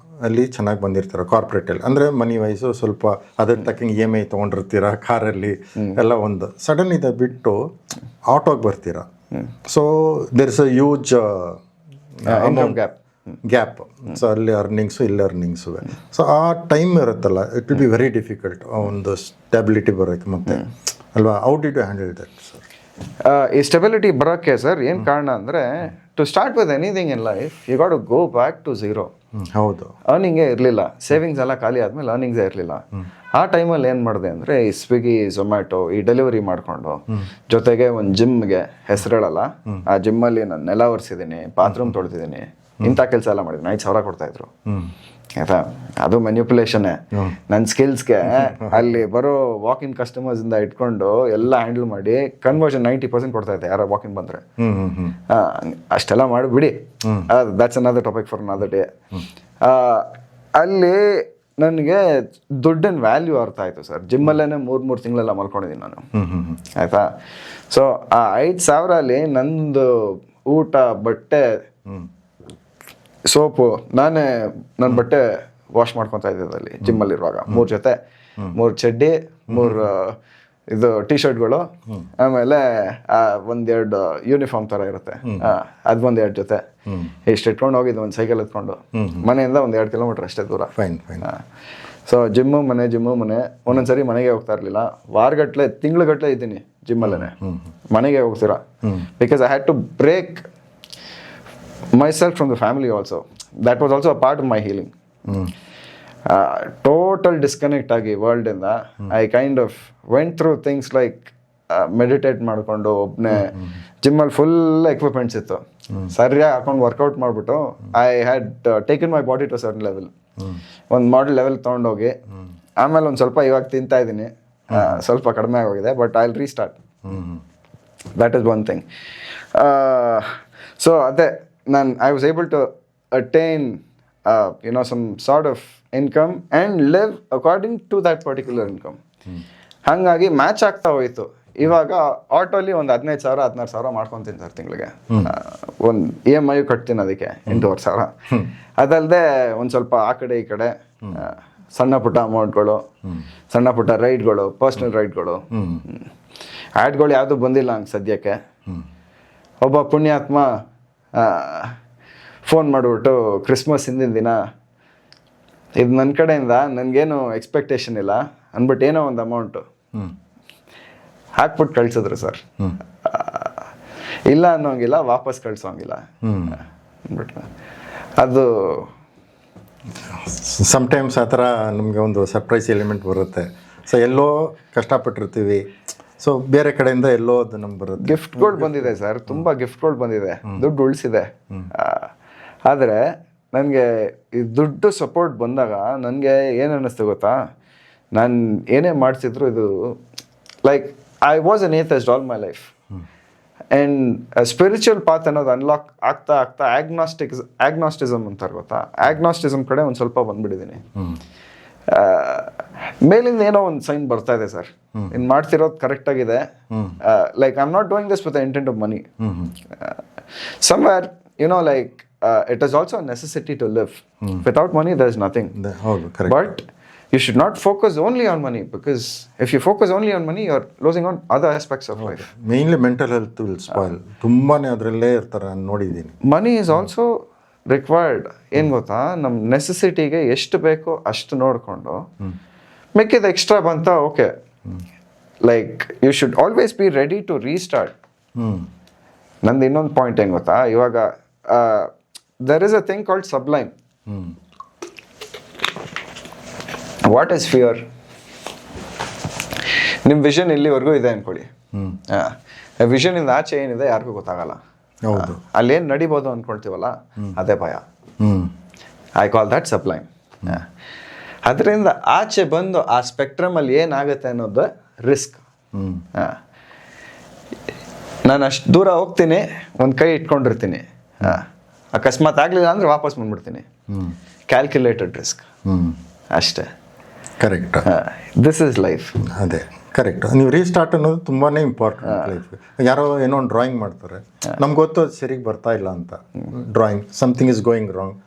ಅಲ್ಲಿ ಚೆನ್ನಾಗಿ ಬಂದಿರ್ತಾರೆ ಕಾರ್ಪೊರೇಟಲ್ಲಿ, ಅಂದರೆ ಮನಿ ವೈಸು ಸ್ವಲ್ಪ ಅದ್ರ ತಕ್ಕಂಗೆ EMI ತೊಗೊಂಡಿರ್ತೀರ ಕಾರಲ್ಲಿ ಎಲ್ಲ, ಒಂದು ಸಡನ್ ಇದು ಬಿಟ್ಟು ಆಟೋಗೆ ಬರ್ತೀರ. So there is a huge gap. So ಅಲ್ಲಿ ಅರ್ನಿಂಗ್ಸು ಇಲ್ಲಿ ಅರ್ನಿಂಗ್ಸು. ಸೊ ಆ ಟೈಮ್ ಇರುತ್ತಲ್ಲ, it will be very difficult ಒಂದು ಸ್ಟೆಬಿಲಿಟಿ ಬರೋಕ್ಕೆ ಮತ್ತೆ ಅಲ್ವಾ. How did you handle that sir?
ಈ ಸ್ಟೆಬಿಲಿಟಿ ಬರೋಕ್ಕೆ ಸರ್ ಏನು ಕಾರಣ ಅಂದರೆ, to start with anything in life you got to go back to zero.
ಹೌದು.
ಅರ್ನಿಂಗೇ ಇರಲಿಲ್ಲ, ಸೇವಿಂಗ್ಸ್ ಎಲ್ಲ ಖಾಲಿ ಆದಮೇಲೆ ಅರ್ನಿಂಗ್ಸೇ ಇರಲಿಲ್ಲ. ಆ ಟೈಮಲ್ಲಿ ಏನು ಮಾಡಿದೆ ಅಂದರೆ, ಈ ಸ್ವಿಗ್ಗಿ ಝೊಮ್ಯಾಟೊ ಈ ಡೆಲಿವರಿ ಮಾಡಿಕೊಂಡು ಜೊತೆಗೆ ಒಂದು ಜಿಮ್ಗೆ ಹೆಸರೇಳಲ್ಲ, ಆ ಜಿಮ್ಮಲ್ಲಿ ನಾನು ನೆಲ ಒರೆಸಿದ್ದೀನಿ, ಬಾತ್ರೂಮ್ ತೊಳ್ತಿದ್ದೀನಿ, ಇಂಥ ಕೆಲಸ ಎಲ್ಲ ಮಾಡಿದ್ದೀನಿ. 5,000 ಕೊಡ್ತಾಯಿದ್ರು ಆಯಿತಾ. ಅದು ಮ್ಯಾನ್ಯುಪುಲೇಷನ್ನೇ ನನ್ನ ಸ್ಕಿಲ್ಸ್ಗೆ. ಅಲ್ಲಿ ಬರೋ ವಾಕಿನ್ ಕಸ್ಟಮರ್ಸಿಂದ ಇಟ್ಕೊಂಡು ಎಲ್ಲ ಹ್ಯಾಂಡಲ್ ಮಾಡಿ ಕನ್ವರ್ಷನ್ 90% ಕೊಡ್ತಾಯಿದ್ದೆ ಯಾರೋ ವಾಕಿನ್ ಬಂದರೆ. ಅಷ್ಟೆಲ್ಲ ಮಾಡಿಬಿಡಿ, that's another topic for another day. ಅಲ್ಲಿ ನನಗೆ ದುಡ್ಡಿನ ವ್ಯಾಲ್ಯೂ ಅರ್ಥ ಆಯಿತು ಸರ್. ಜಿಮ್ಮಲ್ಲೇ 3 ತಿಂಗಳೆಲ್ಲ ಮಲ್ಕೊಂಡಿದ್ದೀನಿ ನಾನು ಆಯಿತಾ. ಸೊ ಆ 5,000 ಅಲ್ಲಿ ನಂದು ಊಟ, ಬಟ್ಟೆ, ಸೋಪು, ನಾನೇ ನನ್ನ ಬಟ್ಟೆ ವಾಶ್ ಮಾಡ್ಕೊತಾ ಇದ್ದಿದ್ದು ಅಲ್ಲಿ ಜಿಮ್ಮಲ್ಲಿರುವಾಗ. 3 ಜೊತೆ, 3 ಚಡ್ಡಿ, 3 ಇದು ಟೀ ಶರ್ಟ್ಗಳು, ಆಮೇಲೆ 1-2 ಯೂನಿಫಾರ್ಮ್ ಥರ ಇರುತ್ತೆ, ಅದು 1-2 ಜೊತೆ ಇಷ್ಟು ಇಟ್ಕೊಂಡು ಹೋಗಿದ್ದು. ಒಂದು ಸೈಕಲ್ ಎತ್ಕೊಂಡು ಮನೆಯಿಂದ 1-2 ಕಿಲೋಮೀಟರ್ ಅಷ್ಟೇ ದೂರ. ಸೊ ಜಿಮ್ಮು ಮನೆ. ಒಂದೊಂದ್ಸರಿ ಮನೆಗೆ ಹೋಗ್ತಾ ಇರಲಿಲ್ಲ, ವಾರಗಟ್ಲೆ ತಿಂಗ್ಳುಗಟ್ಲೆ ಇದ್ದೀನಿ ಜಿಮ್ಮಲ್ಲೇ, ಮನೆಗೆ ಹೋಗ್ತೀರಾ. Because I had to break myself from the family also. That was also a part of my healing. Total disconnect ಆಗಿ ವರ್ಲ್ಡ್ ಇಂದ I kind of went through things like meditate ಮಾಡಿಕೊಂಡು ಒಬ್ಬನೇ ಜಿಮ್ಮಲ್ಲಿ ಫುಲ್ ಎಕ್ವಿಪ್ಮೆಂಟ್ಸ್ ಇತ್ತು, ಸರಿಯಾಗಿ ಹಾಕೊಂಡು workout ಮಾಡಿಬಿಟ್ಟು I had taken my body to certain level, ಒಂದು model level ತೊಗೊಂಡೋಗಿ ಆಮೇಲೆ ಒಂದು ಸ್ವಲ್ಪ ಇವಾಗ ತಿಂತಾ ಇದ್ದೀನಿ, ಸ್ವಲ್ಪ ಕಡಿಮೆ ಆಗೋಗಿದೆ, but I will restart. That is one thing. So ಅದೇ I was able to attain some sort of income and live according to that particular income. ಹಾಗಾಗಿ ಮ್ಯಾಚ್ ಆಗ್ತಾ ಹೋಯಿತು. ಇವಾಗ ಆಟೋಲಿ ಒಂದು 15,000-16,000 ಮಾಡ್ಕೊತೀನಿ ಸರ್ ತಿಂಗಳಿಗೆ. ಒಂದು EMI ಕಟ್ತೀನಿ ಅದಕ್ಕೆ 8,500. ಅದಲ್ಲದೆ ಒಂದು ಸ್ವಲ್ಪ ಆ ಕಡೆ ಈ ಕಡೆ ಸಣ್ಣ ಪುಟ್ಟ ಅಮೌಂಟ್ಗಳು, ಸಣ್ಣ ಪುಟ್ಟ ರೈಡ್ಗಳು, ಪರ್ಸ್ನಲ್ ರೈಡ್ಗಳು. ಆ್ಯಡ್ಗಳು ಯಾವುದೂ ಬಂದಿಲ್ಲ ಹಂಗೆ ಸದ್ಯಕ್ಕೆ. ಒಬ್ಬ ಪುಣ್ಯಾತ್ಮ ಫೋನ್ ಮಾಡಿಬಿಟ್ಟು ಕ್ರಿಸ್ಮಸ್ ಹಿಂದಿನ ದಿನ, ಇದು ನನ್ನ ಕಡೆಯಿಂದ ನನಗೇನು ಎಕ್ಸ್ಪೆಕ್ಟೇಷನ್ ಇಲ್ಲ ಅಂದ್ಬಿಟ್ಟು ಏನೋ ಒಂದು ಅಮೌಂಟು ಹಾಕ್ಬಿಟ್ಟು ಕಳ್ಸಿದ್ರು ಸರ್. ಇಲ್ಲ ಅನ್ನೋಂಗಿಲ್ಲ, ವಾಪಸ್ ಕಳ್ಸೋಂಗಿಲ್ಲ ಅಂದ್ಬಿಟ್ಟು. ಅದು
ಸಮ್ಟೈಮ್ಸ್ ಆ ಥರ ನಮಗೆ ಒಂದು ಸರ್ಪ್ರೈಸ್ ಎಲಿಮೆಂಟ್ ಬರುತ್ತೆ. ಸೊ ಎಲ್ಲೋ ಕಷ್ಟಪಟ್ಟಿರ್ತೀವಿ, ಸೊ ಬೇರೆ ಕಡೆಯಿಂದ ಎಲ್ಲೋ ಅದು ನಮ್ಗೆ ಬರುತ್ತೆ.
ಗಿಫ್ಟ್ಗಳು ಬಂದಿದೆ ಸರ್, ತುಂಬ ಗಿಫ್ಟ್ಗಳು ಬಂದಿದೆ, ದುಡ್ಡು ಉಳಿಸಿದೆ. ಆದರೆ ನನಗೆ ಈ ದುಡ್ಡು ಸಪೋರ್ಟ್ ಬಂದಾಗ ನನಗೆ ಏನು ಅನ್ನಿಸ್ತು ಗೊತ್ತಾ, ನಾನು ಏನೇ ಮಾಡಿಸಿದ್ರು ಇದು like I was an atheist all my life. And spiritual path ಅನ್ನೋದು ಅನ್ಲಾಕ್ ಆಗ್ತಾ ಆಗ್ನಾಸ್ಟಿಸಮ್ ಅಂತಾರೆ ಗೊತ್ತಾ, ಆಗ್ನಾಸ್ಟಿಸಮ್ ಕಡೆ ಒಂದು ಸ್ವಲ್ಪ ಬಂದ್ಬಿಟ್ಟಿದ್ದೀನಿ. ಮೇಲಿಂದ ಏನೋ ಒಂದು ಸೈನ್ ಬರ್ತಾ ಇದೆ ಸರ್, ಇನ್ನು ಮಾಡ್ತಿರೋದು ಕರೆಕ್ಟ್ ಆಗಿದೆ. Like I am not doing this with the intent of money. Somewhere like it is also a necessity to live. Without money there is nothing. But you should not focus only on money, because if you focus only on money you are losing on other aspects of life.
Mainly mental health will spoil. ತುಂಬಾನೇ ಅದರಲ್ಲೇ ಇರ್ತಾರೆ ನೋಡಿದ್ದೀನಿ.
Money is also required. ಏನು ಗೊತ್ತಾ, ನಮ್ಮ ನೆಸೆಸಿಟಿಗೆ ಎಷ್ಟು ಬೇಕೋ ಅಷ್ಟು ನೋಡಿಕೊಂಡು ಮಿಕ್ಕಿದ ಎಕ್ಸ್ಟ್ರಾ ಬಂತ okay. Like you should always be ready to restart. ನಂದು ಇನ್ನೊಂದು ಪಾಯಿಂಟ್ ಏನು ಗೊತ್ತಾ, ಇವಾಗ there is a thing called sublime. What is fear? ನಿಮ್ಮ ವಿಷನ್ ಇಲ್ಲಿವರೆಗೂ ಇದೆ ಅನ್ಕೊಳ್ಳಿ, ವಿಷನ್ ಇಂದ ಆಚೆ ಏನಿದೆ ಯಾರಿಗೂ ಗೊತ್ತಾಗಲ್ಲ. ಅಲ್ಲೇನು ನಡಿಬೋದು ಅಂದ್ಕೊಳ್ತೀವಲ್ಲ ಅದೇ ಭಯ. I call that Sublime. ಅದರಿಂದ ಆಚೆ ಬಂದು ಆ ಸ್ಪೆಕ್ಟ್ರಮಲ್ಲಿ ಏನಾಗುತ್ತೆ ಅನ್ನೋದು ರಿಸ್ಕ್. ನಾನು ಅಷ್ಟು ದೂರ ಹೋಗ್ತೀನಿ, ಒಂದು ಕೈ ಇಟ್ಕೊಂಡಿರ್ತೀನಿ, ಅಕಸ್ಮಾತ್ ಆಗಲಿಲ್ಲ ಅಂದರೆ ವಾಪಸ್ ಬಂದ್ಬಿಡ್ತೀನಿ. ಕ್ಯಾಲ್ಕುಲೇಟೆಡ್ ರಿಸ್ಕ್ ಅಷ್ಟೇ.
ಕರೆಕ್ಟ್.
This is life.
ಅದೇ ಕರೆಕ್ಟ್. ನೀವು ರೀಸ್ಟಾರ್ಟ್ ಅನ್ನೋದು ತುಂಬಾ ಇಂಪಾರ್ಟೆಂಟ್ ಲೈಫ್. ಯಾರೋ ಏನೋ ಒಂದು ಡ್ರಾಯಿಂಗ್ ಮಾಡ್ತಾರೆ, ನಮ್ಗೆ ಗೊತ್ತು ಅದು ಸರಿಗೆ ಬರ್ತಾ ಇಲ್ಲ ಅಂತ, drawing something is going wrong.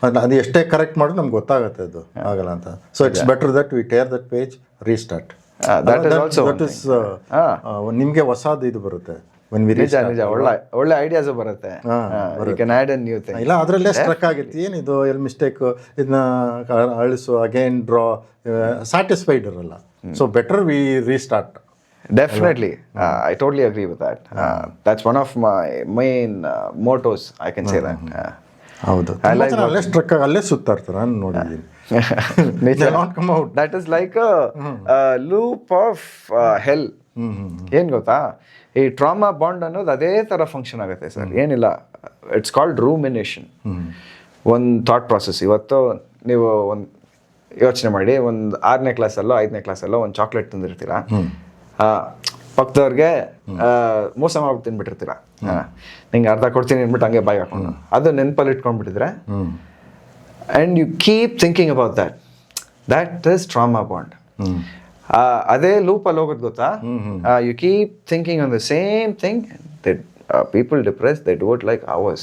ಅದು ಎಷ್ಟೇ ಕರೆಕ್ಟ್ ಮಾಡಿದ್ರು ನಮ್ಗೆ ಗೊತ್ತಾಗುತ್ತೆ ಅದು ಆಗಲ್ಲ ಅಂತ. So it's better that we tear that page restart.
that is also
that is ನಿಮಗೆ ಹೊಸದು ಇದು ಬರುತ್ತೆ. when we
ನಿಜ ನಿಜ ಒಳ್ಳೆ ಐಡಿಯಾಸ್ ಬರುತ್ತೆ. You can add a new thing.
ಇಲ್ಲ ಅದರಲ್ಲೇ ಸ್ಟ್ರಕ್ ಆಗಿತ್ತು, ಏನಿದು ಎಲ್ಲಿ ಮಿಸ್ಟೇಕ್, ಇದನ್ನ ಅಳಿಸು ಅಗೇನ್ ಡ್ರಾ, ಸ್ಯಾಟಿಸ್ಫೈಡ್ ಇರಲ್ಲ. So better we restart.
Definitely, I totally agree with that. That's one of my main mottos, I can say that.
ಹೌದು, ಅಲ್ಲೇ ಸ್ಟ್ರಕ್ ಅಲ್ಲೇ ಸುತ್ತಾ ಇರ್ತಾರೆ ನಾನು ನೋಡಿದ್ದೀನಿ.
That is like a loop of hell. ಏನ್ ಗೊತ್ತಾ, ಈ ಟ್ರಾಮಾ ಬಾಂಡ್ ಅನ್ನೋದು ಅದೇ ಥರ ಫಂಕ್ಷನ್ ಆಗುತ್ತೆ ಸರ್. ಏನಿಲ್ಲ, ಇಟ್ಸ್ ಕಾಲ್ಡ್ ರೂಮಿನೇಷನ್. ಒಂದು ಥಾಟ್ ಪ್ರಾಸೆಸ್. ಇವತ್ತು ನೀವು ಒಂದು ಯೋಚನೆ ಮಾಡಿ, ಒಂದು 6ನೇ ಕ್ಲಾಸಲ್ಲೋ 5ನೇ ಕ್ಲಾಸಲ್ಲೋ ಒಂದು ಚಾಕ್ಲೇಟ್ ತಿಂದಿರ್ತೀರಾ, ಪಕ್ಕದವ್ರಿಗೆ ಮೋಸ ಮಾಡ್ಬಿಟ್ಟು ತಿನ್ಬಿಟ್ಟಿರ್ತೀರ, ನಿಂಗೆ ಅರ್ಧ ಕೊಡ್ತೀನಿ ಅಂದ್ಬಿಟ್ಟು ಹಂಗೆ ಬಾಯಿ ಹಾಕೊಂಡು ಅದು ನೆನಪಲ್ಲಿ ಇಟ್ಕೊಂಡ್ಬಿಟ್ಟಿದ್ರೆ, and you keep thinking about that is trauma bond. ಅದೇ ಲೂಪಲ್ಲಿ ಹೋಗೋದು ಗೊತ್ತಾ, you keep thinking on the same thing. People depressed, they do it like hours,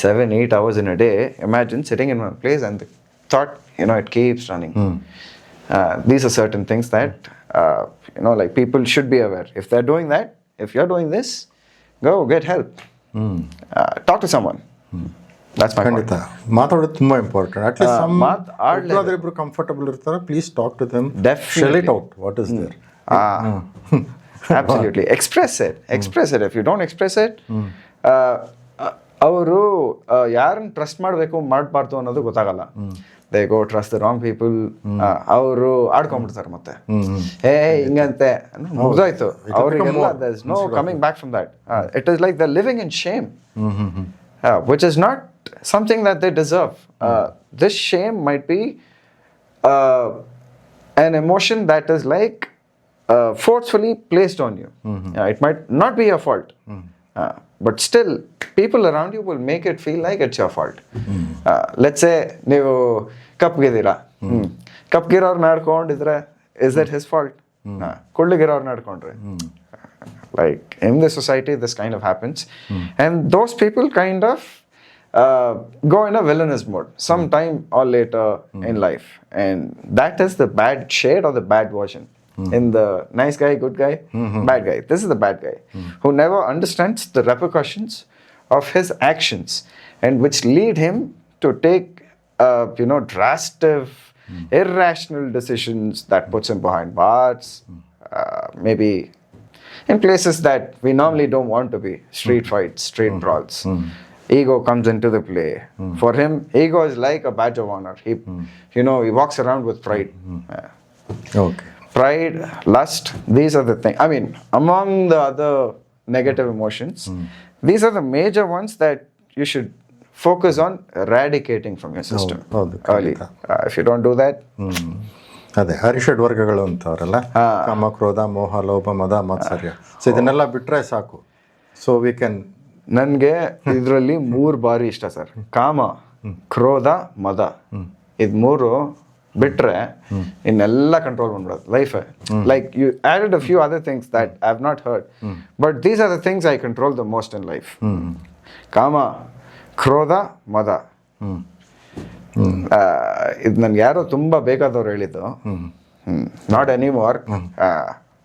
7-8 hours in a day. Imagine sitting in one place and the thought, it keeps running. These are certain things that like people should be aware. If they're doing that, if you're doing this, go get help. Talk to someone. That's my point.
ಮಾತಾಡೋದು ತುಂಬಾ important. At least ಇಬ್ರು comfortable ಇರ್ತಾರೆ, please talk to them, shell it out what is there.
Absolutely. Express it. If you don't express it, ಅವರು ಯಾರನ್ನ trust ಮಾಡಬೇಕು ಮಾಡಬಾರ್ದು ಅನ್ನೋದು ಗೊತ್ತಾಗಲ್ಲ. They go trust the wrong people. ಅವರು ಆಡ್ಕೊಂಡ್ಬಿಡ್ತಾರೆ ಮತ್ತೆ, ಹಿಂಗಂತೆ ಮುಗ್ದೋಯ್ತು ಅವ್ರಿಗೆಲ್ಲ. There is no coming back from that. It is like the living in shame, which is not something that they deserve. This shame might be an emotion that is like forcefully placed on you. It might not be your fault, but still people around you will make it feel like it's your fault. Let's say ನೀವು ಕಪ್ಗಿದ್ದೀರಾ, ಕಪ್ಗಿರೋರು ನಡ್ಕೊಂಡಿದ್ರೆ, is that his fault? ಕುಳ್ಳಿಗಿರೋರು ನಡ್ಕೊಂಡ್ರೆ, like in the society this kind of happens, and those people kind of go in a villainous mode sometime or later in life, and that is the bad shade or the bad version. In the nice guy, good guy, bad guy, this is the bad guy who never understands the repercussions of his actions, and which lead him to take drastic irrational decisions that puts him behind bars, maybe in places that we normally don't want to be. Street fights, street brawls. Ego comes into the play. For him, ego is like a badge of honor. He walks around with pride.
Okay.
Pride, lust, these are the things. I mean, among the other negative emotions, these are the major ones that you should focus on eradicating from your system early. If you don't do that,
ಅದೇ ಅರಿಷಡ್ ವರ್ಗಗಳು ಅಂತವ್ರಲ್ಲ, ಕಾಮ, ಕ್ರೋಧ, ಮೋಹ, ಲೋಭ, ಮದ, ಮಾತ್ಸರ್ಯ. So ಇದನ್ನೆಲ್ಲ ಬಿಟ್ರೆ ಸಾಕು. So we can.
ನನಗೆ ಇದರಲ್ಲಿ 3 ಬಾರಿ ಇಷ್ಟ ಸರ್: ಕಾಮ, ಕ್ರೋಧ, ಮದ. ಇದು 3 ಬಿಟ್ರೆ ಇನ್ನೆಲ್ಲ ಕಂಟ್ರೋಲ್ ಬಂದ್ಬಿಡೋದು life. Like you added a few other things that I have not heard, but these are the things I control the most in life. ಕಾಮ, ಕ್ರೋಧ, ಮದ. ಇದು ನನ್ಗೆ ಯಾರೋ ತುಂಬ ಬೇಕಾದವ್ರು ಹೇಳಿದ್ದು, not any more.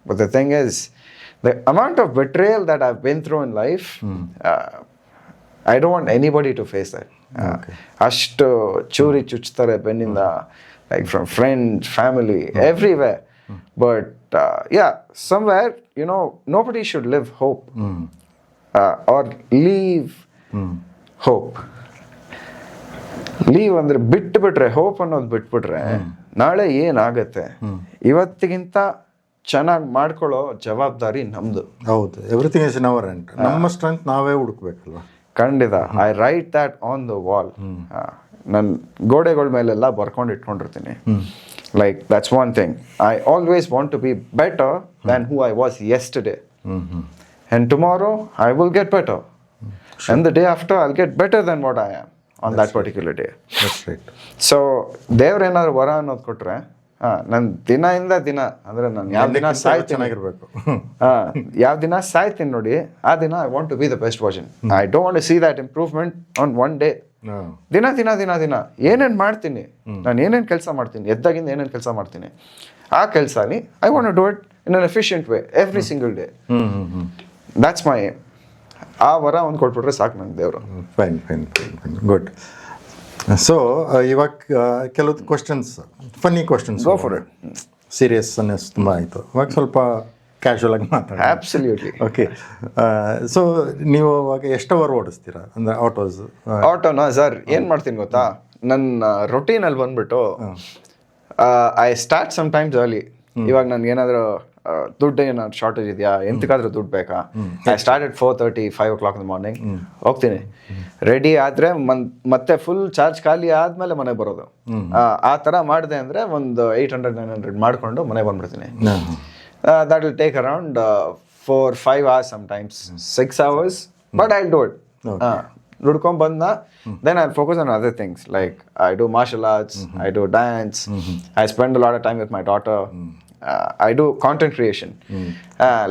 But the thing is, the amount of betrayal that I've been through in life, I don't want anybody to face that. Ashtu churi chuchtare beninda, like from friends, family, everywhere. But somewhere, nobody should live hope or leave hope. Leave ಅಂದರೆ ಬಿಟ್ಬಿಟ್ರೆ, hope ಅನ್ನೋದು ಬಿಟ್ಬಿಟ್ರೆ ನಾಳೆ ಏನಾಗತ್ತೆ, ಇವತ್ತಿಗಿಂತ ಚೆನ್ನಾಗಿ ಮಾಡ್ಕೊಳ್ಳೋ ಜವಾಬ್ದಾರಿ ನಮ್ದು.
ಹೌದು, everything is in our hand. ನಮ್ಮ ಸ್ಟ್ರೆಂತ್ ನಾವೇ ಹುಡುಕ್ಬೇಕಲ್ವ.
ಖಂಡಿತ. I write that on the wall. ನನ್ನ ಗೋಡೆಗಳ ಮೇಲೆಲ್ಲ ಬರ್ಕೊಂಡು ಇಟ್ಕೊಂಡಿರ್ತೀನಿ. Like that's one thing. I always want to be better than who I was yesterday, and tomorrow I will get better, and the day after I will get better than what I am on that particular day. So ದೇವ್ರೇನಾದ್ರು ವರ ಅನ್ನೋದು ಕೊಟ್ರೆ, ನನ್ನ ದಿನದಿಂದ ದಿನ ಅಂದರೆ ನಾನು ಯಾವ ದಿನ
ಚೆನ್ನಾಗಿರ್ಬೇಕು,
ಯಾವ ದಿನ ಸಾಯ್ತೀನಿ ನೋಡಿ, ಆ ದಿನ I want to be the best version. I don't want to see that improvement on one day. ದಿನ ಏನೇನು ಮಾಡ್ತೀನಿ, ನಾನು ಏನೇನು ಕೆಲಸ ಮಾಡ್ತೀನಿ, ಎದ್ದಾಗಿಂದ ಏನೇನು ಕೆಲಸ ಮಾಡ್ತೀನಿ, ಆ ಕೆಲಸನಿ I want to do it in an efficient way every single day. That's my aim. ಆ ವರ ಒಂದು ಕೊಟ್ಬಿಟ್ರೆ ಸಾಕು ನಂಗೆ ದೇವರು.
Fine good. ಸೊ ಇವಾಗ ಕೆಲವು questions, funny questions.
Go for it.
Seriousness ತುಂಬ ಆಯಿತು, ಇವಾಗ ಸ್ವಲ್ಪ ಕ್ಯಾಶುವಲ್ ಆಗಿ ಮಾತಾಡಿ.
ಆಬ್ಸಲ್ಯೂಟ್ಲಿ.
ಓಕೆ. ಸೊ ನೀವು ಅವಾಗ ಎಷ್ಟು ಅವರ್ ಓಡಿಸ್ತೀರಾ ಅಂದರೆ
ಆಟೋನಾ ಸರ್? ಏನು ಮಾಡ್ತೀನಿ ಗೊತ್ತಾ, ನನ್ನ ರೊಟೀನಲ್ಲಿ ಬಂದ್ಬಿಟ್ಟು I start sometimes early. ಇವಾಗ ನನ್ಗೆ ಏನಾದರೂ ದುಡ್ಡು ಏನಾದ್ರು ಶಾರ್ಟೇಜ್ ಇದೆಯಾ, ಎಂತಕ್ಕಾದ್ರೂ ದುಡ್ಡು ಬೇಕಾ, I start at 4:30, 5 o'clock in the morning. ಹೋಗ್ತೀನಿ, ರೆಡಿ ಆದರೆ ಮತ್ತೆ ಫುಲ್ ಚಾರ್ಜ್ ಖಾಲಿ ಆದಮೇಲೆ ಮನೆಗೆ ಬರೋದು. ಆ ಥರ ಮಾಡಿದೆ ಅಂದರೆ ಒಂದು 800-900 ಮಾಡಿಕೊಂಡು ಮನೆಗೆ ಬಂದ್ಬಿಡ್ತೀನಿ. That will take around 4-5 hours, sometimes 6 hours, but I'll do it. Dudkom bandna, then I'll focus on other things, like I do martial arts, I do dance, I spend a lot of time with my daughter, I do content creation,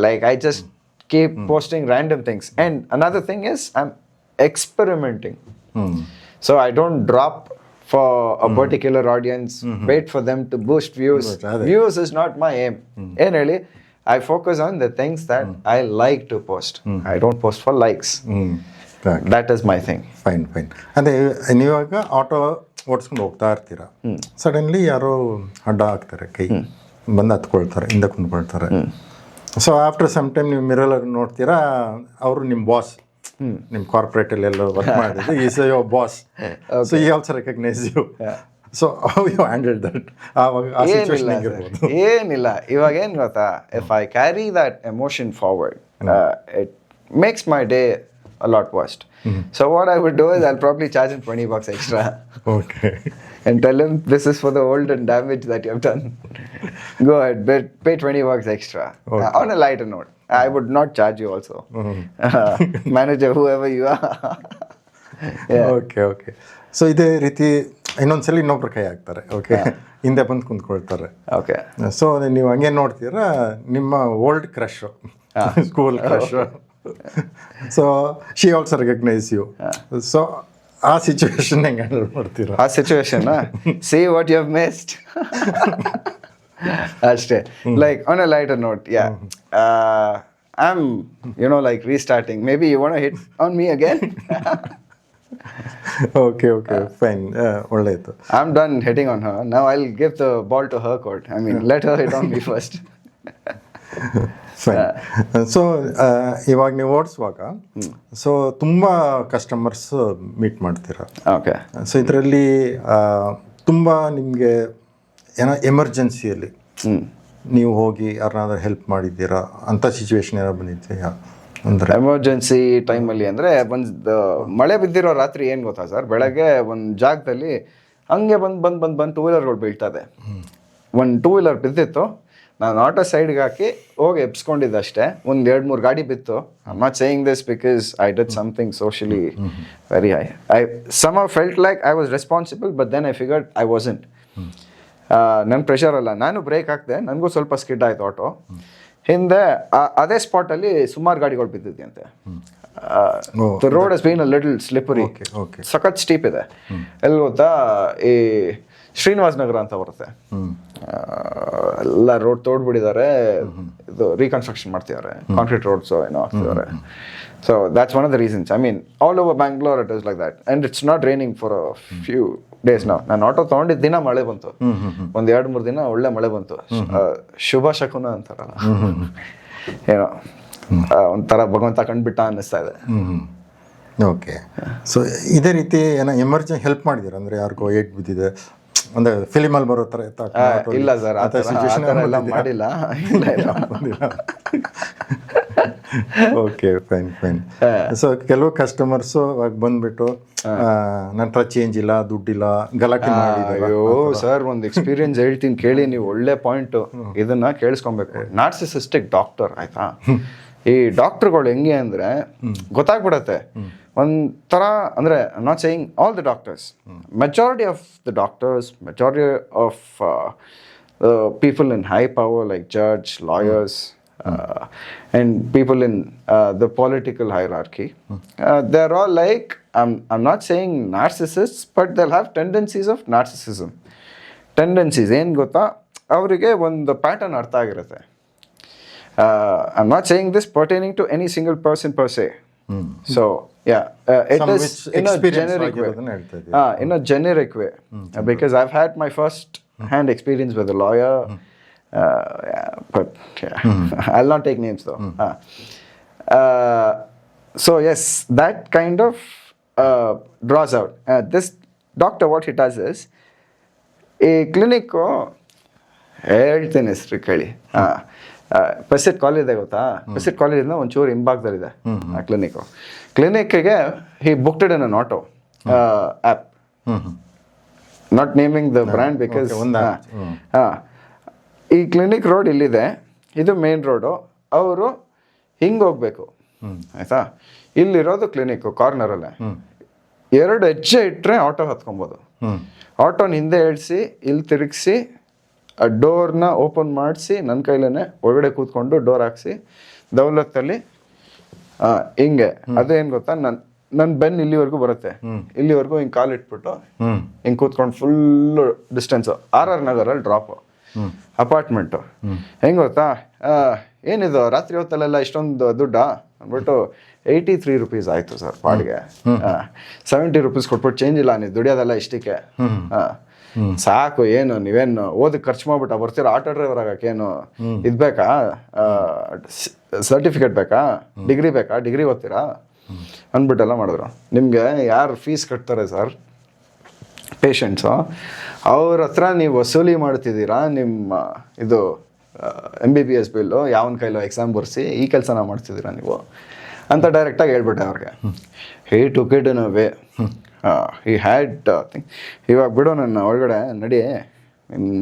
like I just keep posting random things. And another thing is I'm experimenting, so I don't drop for a particular audience, wait for them to boost views. Views is not my aim. And really, I focus on the things that I like to post. I don't post for likes. That is my thing.
Fine. ಅಂದರೆ ನೀವಾಗ auto ಓಡಿಸ್ಕೊಂಡು ಹೋಗ್ತಾ ಇರ್ತೀರ, suddenly ಯಾರೋ ಅಡ್ಡ ಹಾಕ್ತಾರೆ, ಕೈ ಬಂದು ಹತ್ಕೊಳ್ತಾರೆ, ಹಿಂದೆ ಕುಂದ್ಕೊಳ್ತಾರೆ. ಸೊ ಆಫ್ಟರ್ ಸಮ್ ಟೈಮ್ ನೀವು ಮಿರರ್ ನೋಡ್ತೀರಾ, ಅವರು ನಿಮ್ಮ ಬಾಸ್, ನಿಮ್ಮ ಕಾರ್ಪೊರೇಟಲ್ಲಿ ಎಲ್ಲೋ ವರ್ಕ್ ಮಾಡಿದ್ದು, ಈಸ್ ಯುವರ್ ಬಾಸ್. ಸೊ ಈ also recognise you. So how you handle that? ಆ ಸಿಚುವೇಶನ್ ಆಗಿರ್ಬೋದು.
ಏನಿಲ್ಲ, ಇವಾಗ ಏನು ಗೊತ್ತಾ, if I carry that emotion forward, it makes my day a lot worse. So what I would do is I'll probably charge him $20 extra.
Okay.
And tell him this is for the old and damage that you have done. Go ahead, pay $20 extra. Okay. On a lighter note, I would not charge you also. Manager, whoever you are.
Okay. So ಇದೇ ರೀತಿ ಇನ್ನೊಂದ್ಸಲಿ ಇನ್ನೊಬ್ರು ಕೈ ಹಾಕ್ತಾರೆ, okay, ಹಿಂದೆ ಬಂದು ಕುಂತ್ಕೊಳ್ತಾರೆ.
Okay.
So ನೀವು ಹಂಗೆ ನೋಡ್ತೀರಾ, ನಿಮ್ಮ old crush, school crush, so she also recognise you. So ಆ ಸಿಚುವೇಶನ್ ಹೆಂಗೆ ಹ್ಯಾಂಡಲ್ ಮಾಡ್ತೀರಾ?
ಆ situation see what you have missed ಅಷ್ಟೇ. Like on a lighter note, yeah, I'm like restarting. Maybe you want to hit on me again?
Okay, fine. ಒಳ್ಳೆಯಿತು.
I'm done hitting on her. Now I'll give the ball to her court. I mean, let her hit on me first.
Fine. So ಇವಾಗ ನೀವು ಓಡಿಸುವಾಗ so ತುಂಬ customers meet ಮಾಡ್ತೀರಾ.
Okay.
So ಇದರಲ್ಲಿ ತುಂಬ ನಿಮಗೆ ಏನೋ ಎಮರ್ಜೆನ್ಸಿಯಲ್ಲಿ ನೀವು ಹೋಗಿ ಯಾರನ್ನಾದ್ರೂ ಹೆಲ್ಪ್ ಮಾಡಿದ್ದೀರಾ ಅಂತ ಸಿಚುವೇಶನ್ ಏನೋ ಬಂದಿದೆಯಾ? ಅಂದರೆ
ಎಮರ್ಜೆನ್ಸಿ ಟೈಮಲ್ಲಿ ಅಂದರೆ ಒಂದು ಮಳೆ ಬಿದ್ದಿರೋ ರಾತ್ರಿ ಏನು ಗೊತ್ತಾ ಸರ್, ಬೆಳಗ್ಗೆ ಒಂದು ಜಾಗದಲ್ಲಿ ಹಂಗೆ ಬಂದು 2 ವೀಲರ್ಗಳು ಬೀಳ್ತದೆ. ಒಂದು 2 ವೀಲರ್ ಬಿದ್ದಿತ್ತು, ನಾನು ಆಟೋ ಸೈಡ್ಗೆ ಹಾಕಿ ಹೋಗಿ ಎಬ್ಸ್ಕೊಂಡಿದ್ದೆ ಅಷ್ಟೇ. ಒಂದು 2-3 ಗಾಡಿ ಬಿತ್ತು. I am not saying this because I did something socially very high. I somehow felt like I was responsible, but then I figured I wasn't. ನನ್ನ ಪ್ರೆಷರ್ ಅಲ್ಲ, ನಾನು ಬ್ರೇಕ್ ಹಾಕಿದೆ, ನನಗೂ ಸ್ವಲ್ಪ ಸ್ಕಿಡ್ ಆಯಿತು ಆಟೋ. ಹಿಂದೆ ಅದೇ ಸ್ಪಾಟಲ್ಲಿ ಸುಮಾರು ಗಾಡಿಗಳು ಬಿದ್ದಿದ್ಯಂತೆ. The road has been a little slippery, ಸಖತ್ ಸ್ಟೀಪ್ ಇದೆ. ಎಲ್ಲಿ ಗೊತ್ತಾ, ಈ ಶ್ರೀನಿವಾಸ್ ನಗರ ಅಂತ ಬರುತ್ತೆ, ಎಲ್ಲ ರೋಡ್ ತೋಡ್ಬಿಟ್ಟಿದ್ದಾರೆ, ಇದು ರೀಕನ್ಸ್ಟ್ರಕ್ಷನ್ ಮಾಡ್ತಿದ್ದಾರೆ, ಕಾಂಕ್ರೀಟ್ ರೋಡ್ಸ್ ಏನೋ ಆಗ್ತಿದ್ದಾರೆ. So that's one of the reasons. I mean all over Bangalore it is like that, and it's not raining for a few days ನಾವು. ನಾನು ಆಟೋ ತೊಗೊಂಡಿದ್ದ ದಿನ ಮಳೆ ಬಂತು, ಒಂದು 2-3 ದಿನ ಒಳ್ಳೆ ಮಳೆ ಬಂತು. ಶುಭ ಶಕುನ ಅಂತಾರಲ್ಲ, ಏನೋ ಒಂಥರ ಭಗವಂತ ಕಂಡುಬಿಟ್ಟ ಅನ್ನಿಸ್ತಾ ಇದೆ.
ಓಕೆ. ಸೊ ಇದೇ ರೀತಿ ಏನೋ ಎಮರ್ಜೆನ್ಸಿ ಹೆಲ್ಪ್ ಮಾಡಿದ್ದೀರಾ? ಅಂದರೆ ಯಾರಿಗೋ ಏಟ್ ಬಿದ್ದಿದೆ ಅಂದರೆ ಫಿಲಿಮಲ್ಲಿ ಬರೋ ಥರ?
ಇಲ್ಲ ಸರ್, ಆ ಥರ ಎಲ್ಲ ಮಾಡಿಲ್ಲ.
Okay, fine. ಸೊ ಕೆಲವು ಕಸ್ಟಮರ್ಸು ಬಂದ್ಬಿಟ್ಟು ನನ್ನ ಹತ್ರ ಚೇಂಜ್ ಇಲ್ಲ, ದುಡ್ಡಿಲ್ಲ, ಗಲಾಟೆ ಮಾಡಿದ್ದಾರೆ.
ಅಯ್ಯೋ ಸರ್, ಒಂದು ಎಕ್ಸ್ಪೀರಿಯನ್ಸ್ ಹೇಳ್ತೀನಿ ಕೇಳಿ, ನೀವು ಒಳ್ಳೆ ಪಾಯಿಂಟು, ಇದನ್ನ ಕೇಳಿಸ್ಕೊಬೇಕು. ನಾರ್ಸಿಸಿಸ್ಟಿಕ್ ಡಾಕ್ಟರ್, ಆಯ್ತಾ? ಈ ಡಾಕ್ಟರ್ಗಳು ಹೆಂಗೆ ಅಂದರೆ ಗೊತ್ತಾಗ್ಬಿಡತ್ತೆ ಒಂಥರ. ಅಂದರೆ I'm not saying all the doctors, majority of the doctors, majority of people in high power like judge, lawyers, and people in the political hierarchy. They're all like, I'm not saying narcissists, but they'll have tendencies of narcissism. Tendencies ಏನು ಗೊತ್ತಾ, ಅವರಿಗೆ ಒಂದು pattern ಅರ್ಥ ಆಗಿರುತ್ತೆ. I'm not saying this pertaining to any single person per se. So yeah, it
Some
is
which
in a
experience
generic way.
ಆಗಿರೋದನ್ನ ಹೇಳ್ತಾ ಇದ್ದೀರಾ.
In a generic way, because I've had my first hand experience with a lawyer. Yeah, but yeah, I'll not take names though. So yes, that kind of draws out. This doctor, what he does is, a clinic ಹೇಳ್ತೀನಿ ಹೆಸ್ರು ಕೇಳಿ. PESIT college ಇದೆ ಗೊತ್ತಾ, ಪೆಸಿಟ್ ಕಾಲೇಜಿಂದ ಒಂಚೂರು ಹಿಂಭಾಗದಲ್ಲಿದೆ ಆ ಕ್ಲಿನಿಕ್ಕಿಗೆ he booked in an auto app, not naming the brand because ಈ ಕ್ಲಿನಿಕ್ ರೋಡ್ ಇಲ್ಲಿದೆ, ಇದು ಮೇನ್ ರೋಡು, ಅವರು ಹಿಂಗೆ ಹೋಗ್ಬೇಕು ಆಯಿತಾ, ಇಲ್ಲಿರೋದು ಕ್ಲಿನಿಕ್ಕು ಕಾರ್ನರಲ್ಲೇ, 2 ಹೆಜ್ಜೆ ಇಟ್ಟರೆ ಆಟೋ ಹತ್ಕೊಬೋದು. ಆಟೋನ ಹಿಂದೆ ಇಳಿಸಿ ಇಲ್ಲಿ ತಿರುಗಿಸಿ ಆ ಡೋರ್ನ ಓಪನ್ ಮಾಡಿಸಿ ನನ್ನ ಕೈಲೇ ಒಳಗಡೆ ಕೂತ್ಕೊಂಡು ಡೋರ್ ಹಾಕ್ಸಿ ದೌಲತ್ತಲ್ಲಿ ಹಿಂಗೆ, ಅದೇನು ಗೊತ್ತಾ, ನನ್ನ ಬೆನ್ ಇಲ್ಲಿವರೆಗೂ ಬರುತ್ತೆ, ಇಲ್ಲಿವರೆಗೂ ಹಿಂಗೆ ಕಾಲು ಇಟ್ಬಿಟ್ಟು ಹಿಂಗೆ ಕೂತ್ಕೊಂಡು ಫುಲ್ಲು ಡಿಸ್ಟೆನ್ಸು RR ನಗರಲ್ಲಿ ಡ್ರಾಪು ಅಪಾರ್ಟ್ಮೆಂಟು. ಹೆಂಗೆ ಗೊತ್ತಾ, ಏನಿದು ರಾತ್ರಿ ಹೊತ್ತಲ್ಲೆಲ್ಲ ಇಷ್ಟೊಂದು ದುಡ್ಡಾ ಅಂದ್ಬಿಟ್ಟು 83 rupees ಆಯಿತು ಸರ್ ಬಾಡಿಗೆ. 70 rupees ಕೊಟ್ಬಿಟ್ಟು ಚೇಂಜ್ ಇಲ್ಲ, ನೀವು ದುಡಿಯೋದೆಲ್ಲ ಇಷ್ಟಕ್ಕೆ, ಸಾಕು, ಏನು ನೀವೇನು ಓದಕ್ಕೆ ಖರ್ಚು ಮಾಡ್ಬಿಟ್ಟ ಬರ್ತೀರಾ, ಆಟೋ ಡ್ರೈವರ್ ಆಗಕ್ಕೇನು ಇದು ಬೇಕಾ, ಸರ್ಟಿಫಿಕೇಟ್ ಬೇಕಾ, ಡಿಗ್ರಿ ಬೇಕಾ, ಡಿಗ್ರಿ ಓದ್ತೀರಾ ಅಂದ್ಬಿಟ್ಟೆಲ್ಲ ಮಾಡಿದ್ರು. ನಿಮಗೆ ಯಾರು ಫೀಸ್ ಕಟ್ತಾರೆ ಸರ್, ಪೇಷಂಟ್ಸು, ಅವ್ರ ಹತ್ರ ನೀವು ವಸೂಲಿ ಮಾಡ್ತಿದ್ದೀರಾ ನಿಮ್ಮ ಇದು MBBS ಬಿಲ್ಲು, ಯಾವನ ಕೈಲೋ ಎಕ್ಸಾಮ್ ಬರ್ಸಿ ಈ ಕೆಲಸನ ಮಾಡ್ತಿದ್ದೀರಾ ನೀವು ಅಂತ ಡೈರೆಕ್ಟಾಗಿ ಹೇಳ್ಬಿಟ್ಟೆ ಅವ್ರಿಗೆ. He took it in a way, ಈ ಹ್ಯಾಡ್ ಥಿಂಗ್, ಇವಾಗ ಬಿಡು ನನ್ನ ಒಳಗಡೆ ನಡಿ,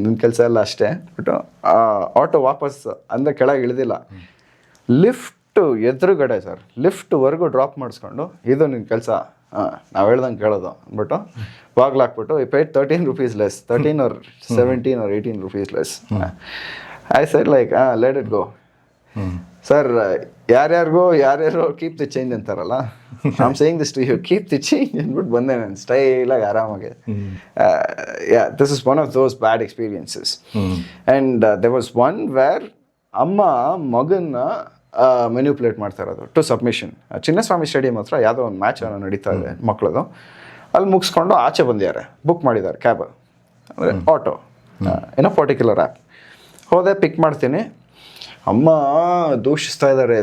ನಿನ್ನ ಕೆಲಸ ಎಲ್ಲ ಅಷ್ಟೇ ಬಿಟ್ಟು ಆಟೋ ವಾಪಸ್ ಅಂದರೆ ಕೆಳಗೆ ಇಳಿದಿಲ್ಲ, ಲಿಫ್ಟು ಎದುರುಗಡೆ ಸರ್, ಲಿಫ್ಟ್ವರೆಗೂ ಡ್ರಾಪ್ ಮಾಡಿಸ್ಕೊಂಡು ಇದು ನಿನ್ನ ಕೆಲಸ, ನಾವು ಹೇಳ್ದಂಗೆ ಕೇಳೋದು ಅಂದ್ಬಿಟ್ಟು ಬಾಗ್ಲಾಕ್ಬಿಟ್ಟು ಈ paid 13 rupees less, 13 or 17 or 18 rupees less. I said like let it go sir, ಯಾರ್ಯಾರು ಕೀಪ್ ದಿ ಚೇಂಜ್ ಅಂತಾರಲ್ಲ, I am saying this to you, keep the change ಅಂದ್ಬಿಟ್ಟು ಬಂದೆ ನಾನು ಸ್ಟೈಲಾಗಿ ಆರಾಮಾಗಿ. Yeah, this is one of those bad experiences. And there was one where ಅಮ್ಮ ಮಗನ್ನ ಮೆನ್ಯುಪ್ಯುಲೇಟ್ ಮಾಡ್ತಾ ಇರೋದು ಟು ಸಬ್ಮಿಷನ್. ಚಿನ್ನಸ್ವಾಮಿ ಸ್ಟೇಡಿಯಂ ಹತ್ರ ಯಾವುದೋ ಒಂದು ಮ್ಯಾಚ್ ನಡೀತಾ ಇದೆ ಮಕ್ಕಳದು, ಅಲ್ಲಿ ಮುಗಿಸ್ಕೊಂಡು ಆಚೆ ಬಂದಿದ್ದಾರೆ, ಬುಕ್ ಮಾಡಿದ್ದಾರೆ ಕ್ಯಾಬ್ ಅಂದರೆ ಆಟೋ ಏನೋ ಪರ್ಟಿಕ್ಯುಲರ್ ಆ್ಯಪ್. ಹೋದೆ, ಪಿಕ್ ಮಾಡ್ತೀನಿ, ಅಮ್ಮ ದೂಷಿಸ್ತಾ ಇದ್ದಾರೆ.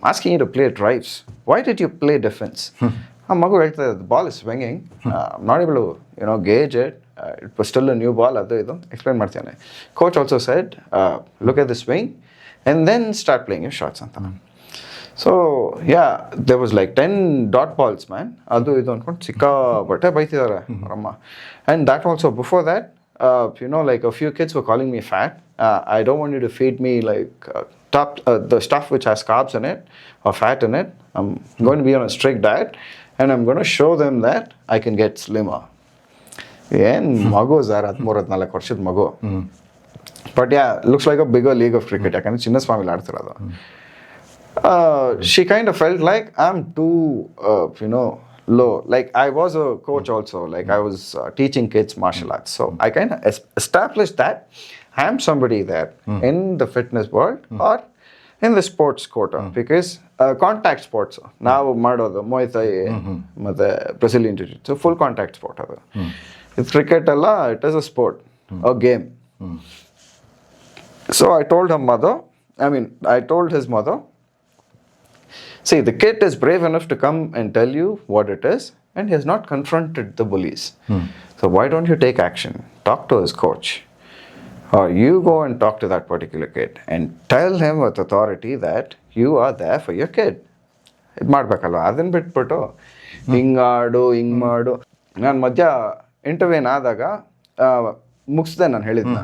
Asking you to play drives, why did you play defence? ಆ ಮಗು ಹೇಳ್ತಾ ಇದ್ದು, ball is swinging, not able to gauge it, it was still a new ball, ಅದು ಇದು ಎಕ್ಸ್ಪ್ಲೈನ್ ಮಾಡ್ತೇನೆ. Coach also said look at the swing and then start playing your shots anta. So yeah, there was like 10 dot balls man, adu idu ankondu sikkabatte ಬೈತಿದ್ದಾರೆ ಅವರಮ್ಮ. And that also before that, like a few kids were calling me fat. I don't want you to feed me like the stuff which has carbs in it or fat in it. I'm going to be on a strict diet and I'm going to show them that I can get slimmer. ಏನು ಮಗು sir, 13-14 ವರ್ಷದ ಮಗು. But yeah, looks like a bigger league of cricket. ಯಾಕಂದ್ರೆ ಚಿನ್ನಸ್ವಾಮಿಲಿ ಆಡ್ತಿರೋದು. She kind of felt like I'm too, low. Like I was a coach also. Like I was teaching kids martial arts. So I kind of established that I am somebody there in the fitness world or in the sports quota. Because contact sports ನಾವು ಮಾಡೋದು ಮೊಯ್ Thi ಮತ್ತು Brazilian ಜಿಜಿಟ್ಸು full contact sport ಅದು. ಇದು cricket ಎಲ್ಲ it is a sport, a game. So I told his mother, see, the kid is brave enough to come and tell you what it is, and he has not confronted the bullies. So why don't you take action? Talk to his coach. Or you go and talk to that particular kid and tell him with authority that you are there for your kid. ಇದು ಮಾಡಬೇಕಲ್ವ, ಅದನ್ನು ಬಿಟ್ಬಿಟ್ಟು ಹಿಂಗಾಡು ಹಿಂಗೆ ಮಾಡು. ನಾನು ಮಧ್ಯ ಇಂಟರ್ವ್ಯೂನ್ ಆದಾಗ ಮುಗಿಸ್ದೆ, ನಾನು ಹೇಳಿದ್ನ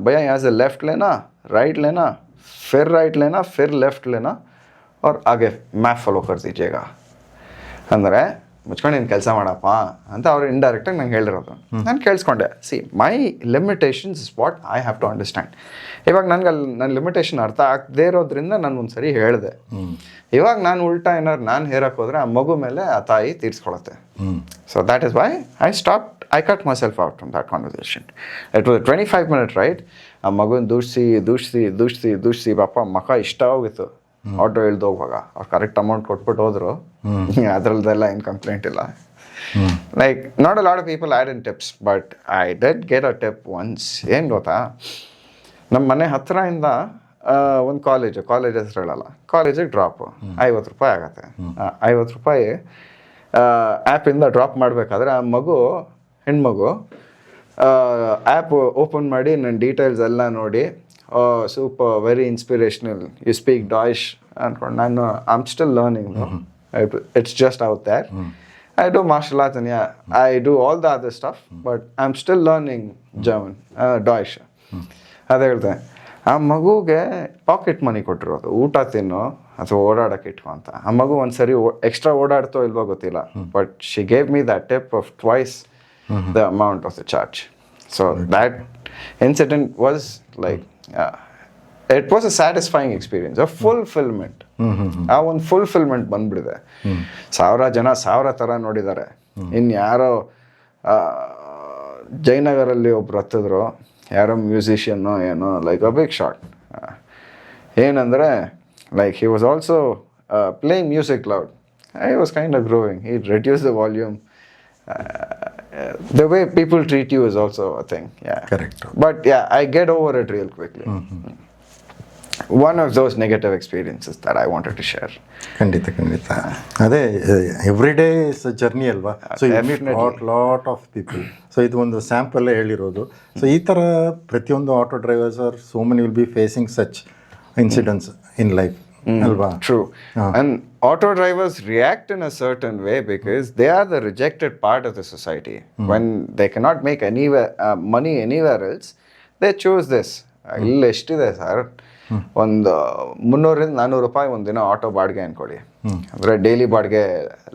भैया यहाँ से लेफ्ट लेना, राइट लेना, फिर राइट लेना, फिर लेफ्ट लेना और आगे मैप फॉलो कर दीजिएगा. ಅಂದರೆ ಮುಚ್ಕೊಂಡು ನೀನು ಕೆಲಸ ಮಾಡಪ್ಪ ಅಂತ ಅವ್ರು ಇಂಡೈರೆಕ್ಟಾಗಿ ನಂಗೆ ಹೇಳಿರೋದು. ನಾನು ಕೇಳಿಸ್ಕೊಂಡೆ. See my limitations is what I have to understand. ಇವಾಗ ನನಗೆ ಅಲ್ಲಿ ನನ್ನ ಲಿಮಿಟೇಷನ್ ಅರ್ಥ ಆಗದೇ ಇರೋದ್ರಿಂದ ನಾನು ಒಂದ್ಸರಿ ಹೇಳಿದೆ. ಇವಾಗ ನಾನು ಉಲ್ಟಾ ಏನಾದ್ರು ನಾನು ಹೇರಕ್ಕೆ ಹೋದ್ರೆ ಆ ಮಗು ಮೇಲೆ ಆ ತಾಯಿ ತೀರ್ಸ್ಕೊಳತ್ತೆ. So that is why I cut myself out from that conversation. It was 25-minute ride. ಆ ಮಗುನ ದೂಡ್ಸಿ ಪಾಪ ಮಖ ಇಷ್ಟ ಹೋಗಿತ್ತು. ಆಟೋ ಇಳ್ದು ಹೋಗುವಾಗ ಅವ್ರು ಕರೆಕ್ಟ್ ಅಮೌಂಟ್ ಕೊಟ್ಬಿಟ್ಟು ಹೋದ್ರು. ಅದ್ರಲ್ದೆಲ್ಲ ಏನು ಕಂಪ್ಲೇಂಟ್ ಇಲ್ಲ. Like not a lot of people add in tips, but I dead get a tip once. ಏನು ಗೊತ್ತಾ, ನಮ್ಮ ಮನೆ ಹತ್ತಿರದಿಂದ ಒಂದು ಕಾಲೇಜ್ ಹೆಸರು ಹೇಳಲ್ಲ, ಕಾಲೇಜಿಗೆ ಡ್ರಾಪು ₹50 ಆಗತ್ತೆ. ₹50 ಆ್ಯಪಿಂದ ಡ್ರಾಪ್ ಮಾಡಬೇಕಾದ್ರೆ ಆ ಮಗು, ಹೆಣ್ಮಗು, ಆ್ಯಪ್ ಓಪನ್ ಮಾಡಿ ನನ್ನ ಡೀಟೇಲ್ಸ್ ಎಲ್ಲ ನೋಡಿ, super, very inspirational, you speak Deutsch ಅಂದ್ಕೊಂಡು ನಾನು I'm still learning. It's just out there. I do martial arts and yeah, I do all the other stuff, but I'm still learning German, Deutsch. ಅದೇ ಹೇಳ್ದೆ, ಆ ಮಗುಗೆ pocket money ಕೊಟ್ಟಿರೋದು, ಊಟ ತಿನ್ನು ಅಥವಾ ಓಡಾಡಕ್ಕೆ ಇಟ್ಕೊ ಅಂತ. ಆ ಮಗು ಒಂದ್ಸರಿ ಎಕ್ಸ್ಟ್ರಾ ಓಡಾಡ್ತೋ ಇಲ್ವೋ ಗೊತ್ತಿಲ್ಲ, but she gave me that tip of twice the amount of the charge. So that incident was like it was a satisfying experience, a fulfilment. ಆ ಒಂದು ಫುಲ್ಫಿಲ್ಮೆಂಟ್ ಬಂದ್ಬಿಡಿದೆ. 1000 ಜನ 1000 ಥರ ನೋಡಿದ್ದಾರೆ. ಇನ್ಯಾರೋ ಜಯನಗರಲ್ಲಿ ಒಬ್ರು ಹತ್ತಿದ್ರು, ಯಾರೋ ಮ್ಯೂಸಿಷಿಯನ್ನು ಏನೋ, ಲೈಕ್ ಅ ಬಿಗ್ ಶಾಟ್. ಏನಂದರೆ like he was also playing music loud. I was kind of growing. He reduce the volume. The way people treat you is also a thing. Yeah,
correct.
But yeah, I get over it real quickly. One of those negative experiences that I wanted to share.
ಖಂಡಿತ ಅದೇ every day is a journey ಅಲ್ವಾ. So you meet lot of people. So ಇದು ಒಂದು sample ಹೇಳಿರೋದು. So ಈ ಥರ ಪ್ರತಿಯೊಂದು auto drivers are so many will be facing such incidents in life ಅಲ್ವಾ.
True. And auto drivers react in a certain way because they are the rejected part of the society. When they cannot make money anywhere else, they choose this. ಇಲ್ಲಿ ಎಷ್ಟಿದೆ sir, ಒಂದು ₹300-400 ಒಂದಿನ auto ಬಾಡಿಗೆ ಅನ್ಕೊಳ್ಳಿ. ಅಂದರೆ daily ಬಾಡಿಗೆ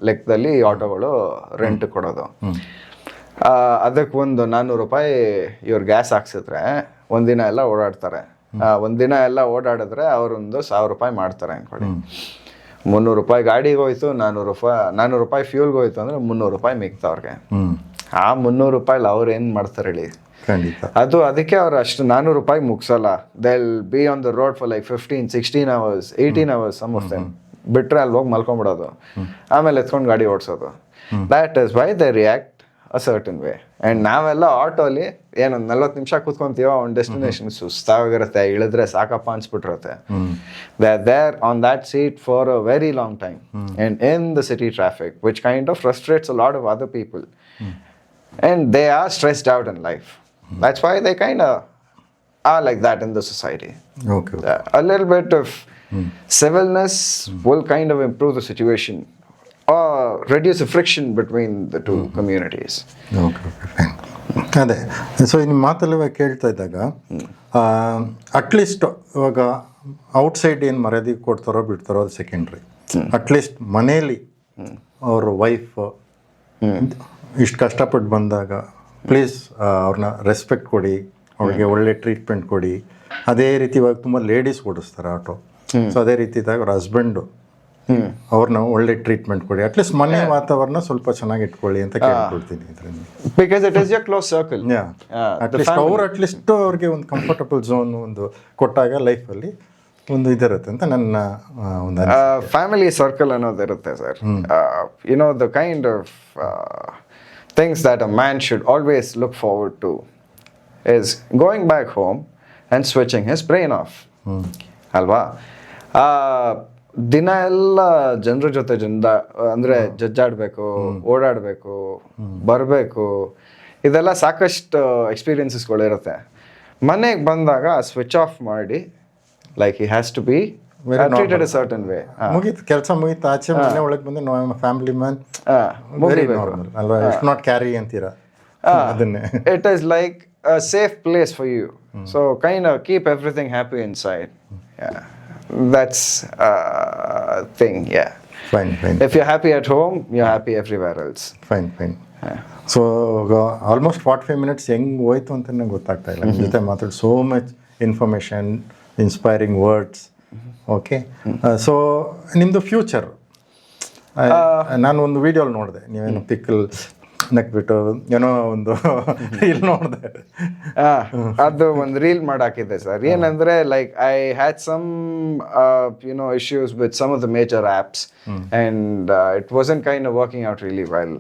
ಲೆಕ್ಕದಲ್ಲಿ ಆಟೋಗಳು ರೆಂಟ್ ಕೊಡೋದು. ಅದಕ್ಕೆ ಒಂದು ₹400 ಇವ್ರು ಗ್ಯಾಸ್ ಹಾಕ್ಸಿದ್ರೆ ಒಂದಿನ ಎಲ್ಲ ಓಡಾಡ್ತಾರೆ. ಒಂದಿನ ಎಲ್ಲ ಓಡಾಡಿದ್ರೆ ಅವರೊಂದು ₹1000 ಮಾಡ್ತಾರೆ ಅನ್ಕೊಳ್ಳಿ. ₹300 ಗಾಡಿಗೆ ಹೋಯ್ತು, ₹400 ಫ್ಯೂಲ್ಗೆ ಹೋಯ್ತು ಅಂದರೆ ₹300 ಮಿಗ್ತವ್ರಿಗೆ. ಆ ₹300 ಅವ್ರು ಏನು ಮಾಡ್ತಾರೆ ಹೇಳಿ. ಅದು ಅದಕ್ಕೆ ಅವ್ರು ಅಷ್ಟು ₹400 ಮುಗಿಸಲ್ಲ. They will be on the road for like 15-16 hours, 18 hours some of them. ಬಿಟ್ರೆ ಅಲ್ಲಿ ಹೋಗಿ ಮಲ್ಕೊಂಡ್ಬಿಡೋದು, ಆಮೇಲೆ ಎತ್ಕೊಂಡು ಗಾಡಿ ಓಡಿಸೋದು. That is why they react a certain way. And ನಾವೆಲ್ಲ ಆಟೋಲಿ ಏನೊಂದು 40 ನಿಮಿಷ ಕೂತ್ಕೊಂತೀವ, ಒಂದು ಡೆಸ್ಟಿನೇಷನ್ ಸುಸ್ತಾಗಿರುತ್ತೆ, ಇಳಿದ್ರೆ ಸಾಕಪ್ಪ ಅನ್ಸ್ಬಿಟ್ಟಿರುತ್ತೆ. They are there on that seat for a very long time and in the city traffic, which kind of frustrates a lot of other people. And they are stressed out in life. That's why they kind of are like that in the society.
Okay.
A little bit of civilness will kind of improve the situation or reduce the friction between the two communities.
Okay, fine. ಅದೇ so ನಿಮ್ಮ ಮಾತಲ್ಲಿ ಕೇಳ್ತಾ ಇದ್ದಾಗ at least ಇವಾಗ outside ಏನು ಮರ್ಯಾದೆ ಕೊಡ್ತಾರೋ ಬಿಡ್ತಾರೋ ಅದು ಸೆಕೆಂಡ್ರಿ. ಅಟ್ಲೀಸ್ಟ್ ಮನೇಲಿ ಅವ್ರ ವೈಫ್ ಇಷ್ಟು ಕಷ್ಟಪಟ್ಟು ಬಂದಾಗ ಪ್ಲೀಸ್ ಅವ್ರನ್ನ ರೆಸ್ಪೆಕ್ಟ್ ಕೊಡಿ, ಅವ್ರಿಗೆ ಒಳ್ಳೆ ಟ್ರೀಟ್ಮೆಂಟ್ ಕೊಡಿ. ಅದೇ ರೀತಿ ಇವಾಗ ತುಂಬ ಲೇಡೀಸ್ ಓಡಿಸ್ತಾರೆ ಆಟೋ. ಸೊ ಅದೇ ರೀತಿ ಇದ್ದಾಗ ಅವ್ರ ಹಸ್ಬೆಂಡು ಅವ್ರನ್ನ ಒಳ್ಳೆ ಟ್ರೀಟ್ಮೆಂಟ್ ಕೊಡಿ. ಅಟ್ಲೀಸ್ಟ್ ಮನೆ ವಾತಾವರಣ ಸ್ವಲ್ಪ ಚೆನ್ನಾಗಿ ಇಟ್ಕೊಳ್ಳಿ ಅಂತ ಕೇಳ್ಕೊಳ್ತೀನಿ ಇದರಲ್ಲಿ.
Because it is your close circle.
At least at least ಅವ್ರಿಗೆ ಒಂದು ಕಂಫರ್ಟಬಲ್ ಝೋನ್ ಒಂದು ಕೊಟ್ಟಾಗ ಲೈಫಲ್ಲಿ ಒಂದು ಇದಿರುತ್ತೆ ಅಂತ ನನ್ನ ಒಂದು
ಫ್ಯಾಮಿಲಿ ಸರ್ಕಲ್ ಅನ್ನೋದಿರುತ್ತೆ sir. You know the kind of things that a man should always look forward to is going back home and switching his brain off. ಅಲ್ವಾ? ದಿನ ಎಲ್ಲ ಜನರ ಜೊತೆ ಅಂದರೆ ಜಜ್ಜಾಡಬೇಕು, ಓಡಾಡಬೇಕು, ಬರಬೇಕು, ಇದೆಲ್ಲ ಸಾಕಷ್ಟು ಎಕ್ಸ್ಪೀರಿಯನ್ಸಸ್ಗಳಿರುತ್ತೆ. ಮನೆಗೆ ಬಂದಾಗ ಸ್ವಿಚ್ ಆಫ್ ಮಾಡಿ, like he has to be treated a certain way.
ಮುಗೀತು, ಕೆಲಸ ಮುಗೀತು, ಆಚೆ ಮನೆ ಒಳಗೆ ಬಂದು ನಾವು ಫ್ಯಾಮಿಲಿ ಮ್ಯಾನ್, ವೆರಿ ನಾರ್ಮಲ್ ಅಲ್ವಾ? ಇಟ್ಸ್ ನಾಟ್ ಕ್ಯಾರಿ ಅಂತೀರಾ ಅದನ್ನೇ.
It is like a safe place for you. So kind of keep everything happy inside. That's thing.
Fine fine
If you're happy at home, you're happy everywhere else.
Fine fine so almost 45 minutes ಹೆಂಗೆ ಹೋಯ್ತು ಅಂತ ನಂಗೆ ಗೊತ್ತಾಗ್ತಾ ಇಲ್ಲ ನಿಮ್ಮ ಜೊತೆ ಮಾತಾಡಿ so much information inspiring words okay so ನಿಮ್ಮದು ಫ್ಯೂಚರ್ ನಾನು ಒಂದು ವಿಡಿಯೋಲಿ ನೋಡಿದೆ ನೀವೇನು ಪಿಕ್ಕಲ್ ನಕ್ಬಿಟ್ಟು ಏನೋ ಒಂದು ರೀಲ್ ನೋಡಿದೆ
ಅದು ಒಂದು ರೀಲ್ ಮಾಡಾಕಿದ್ದೆ ಸರ್ ಏನಂದ್ರೆ like I had some issues with some of the major apps and it wasn't kind of working out really well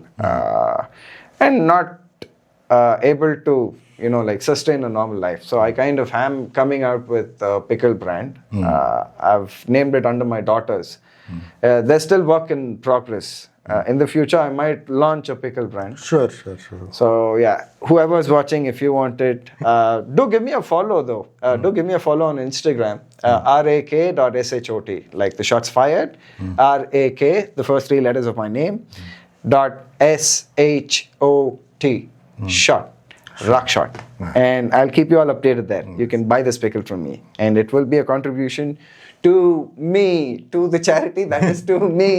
and not able to like sustain a normal life. So I kind of am coming out with a pickle brand. I've named it under my daughters. There's still work in progress. In the future I might launch a pickle brand.
Sure.
So yeah, whoever's watching, if you want it, do give me a follow though. Do give me a follow on Instagram, rak.shot, like the shots fired, rak, the first three letters of my name, .shot, shot, rock shot. And I'll keep you all updated there. You can buy this pickle from me, and it will be a contribution to me, to the charity that is to me.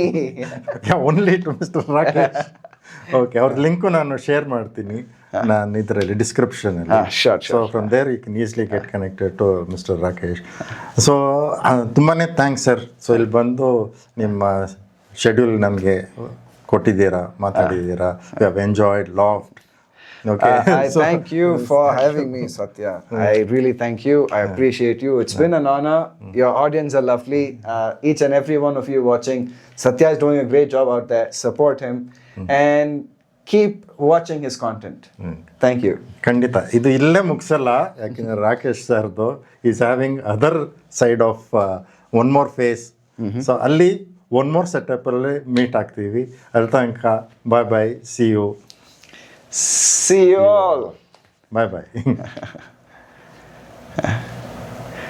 Only to mister Rakesh okay ಅವ್ರ link ನಾನು share ಮಾಡ್ತೀನಿ ನಾನು ಇದರಲ್ಲಿ ಡಿಸ್ಕ್ರಿಪ್ಷನಲ್ಲಿ
Sure.
So from there you can easily get connected to mister Rakesh so ತುಂಬಾ thanks sir so ಇಲ್ಲಿ ಬಂದು ನಿಮ್ಮ ಶೆಡ್ಯೂಲ್ ನನಗೆ ಕೊಟ್ಟಿದ್ದೀರಾ ಮಾತಾಡಿದ್ದೀರಾ you have enjoyed laughed okay
I thank you for having me, Satya. I really thank you. I appreciate you. It's been an honor. Your audience are lovely. Each and every one of you watching, Satya is doing a great job out there. Support him and keep watching his content. Thank you.
ಖಂಡಿತ ಇದು ಇಲ್ಲೇ ಮುಗಿಸಲ್ಲ ಯಾಕೆಂದರೆ ರಾಕೇಶ್ ಸರ್ದು is having other side of one more phase so ಅಲ್ಲಿ one more ಸೆಟಪ್ಪಲ್ಲಿ meet ಆಗ್ತೀವಿ ಅಲ್ಲಿ ತನಕ bye see you
See you all.
Bye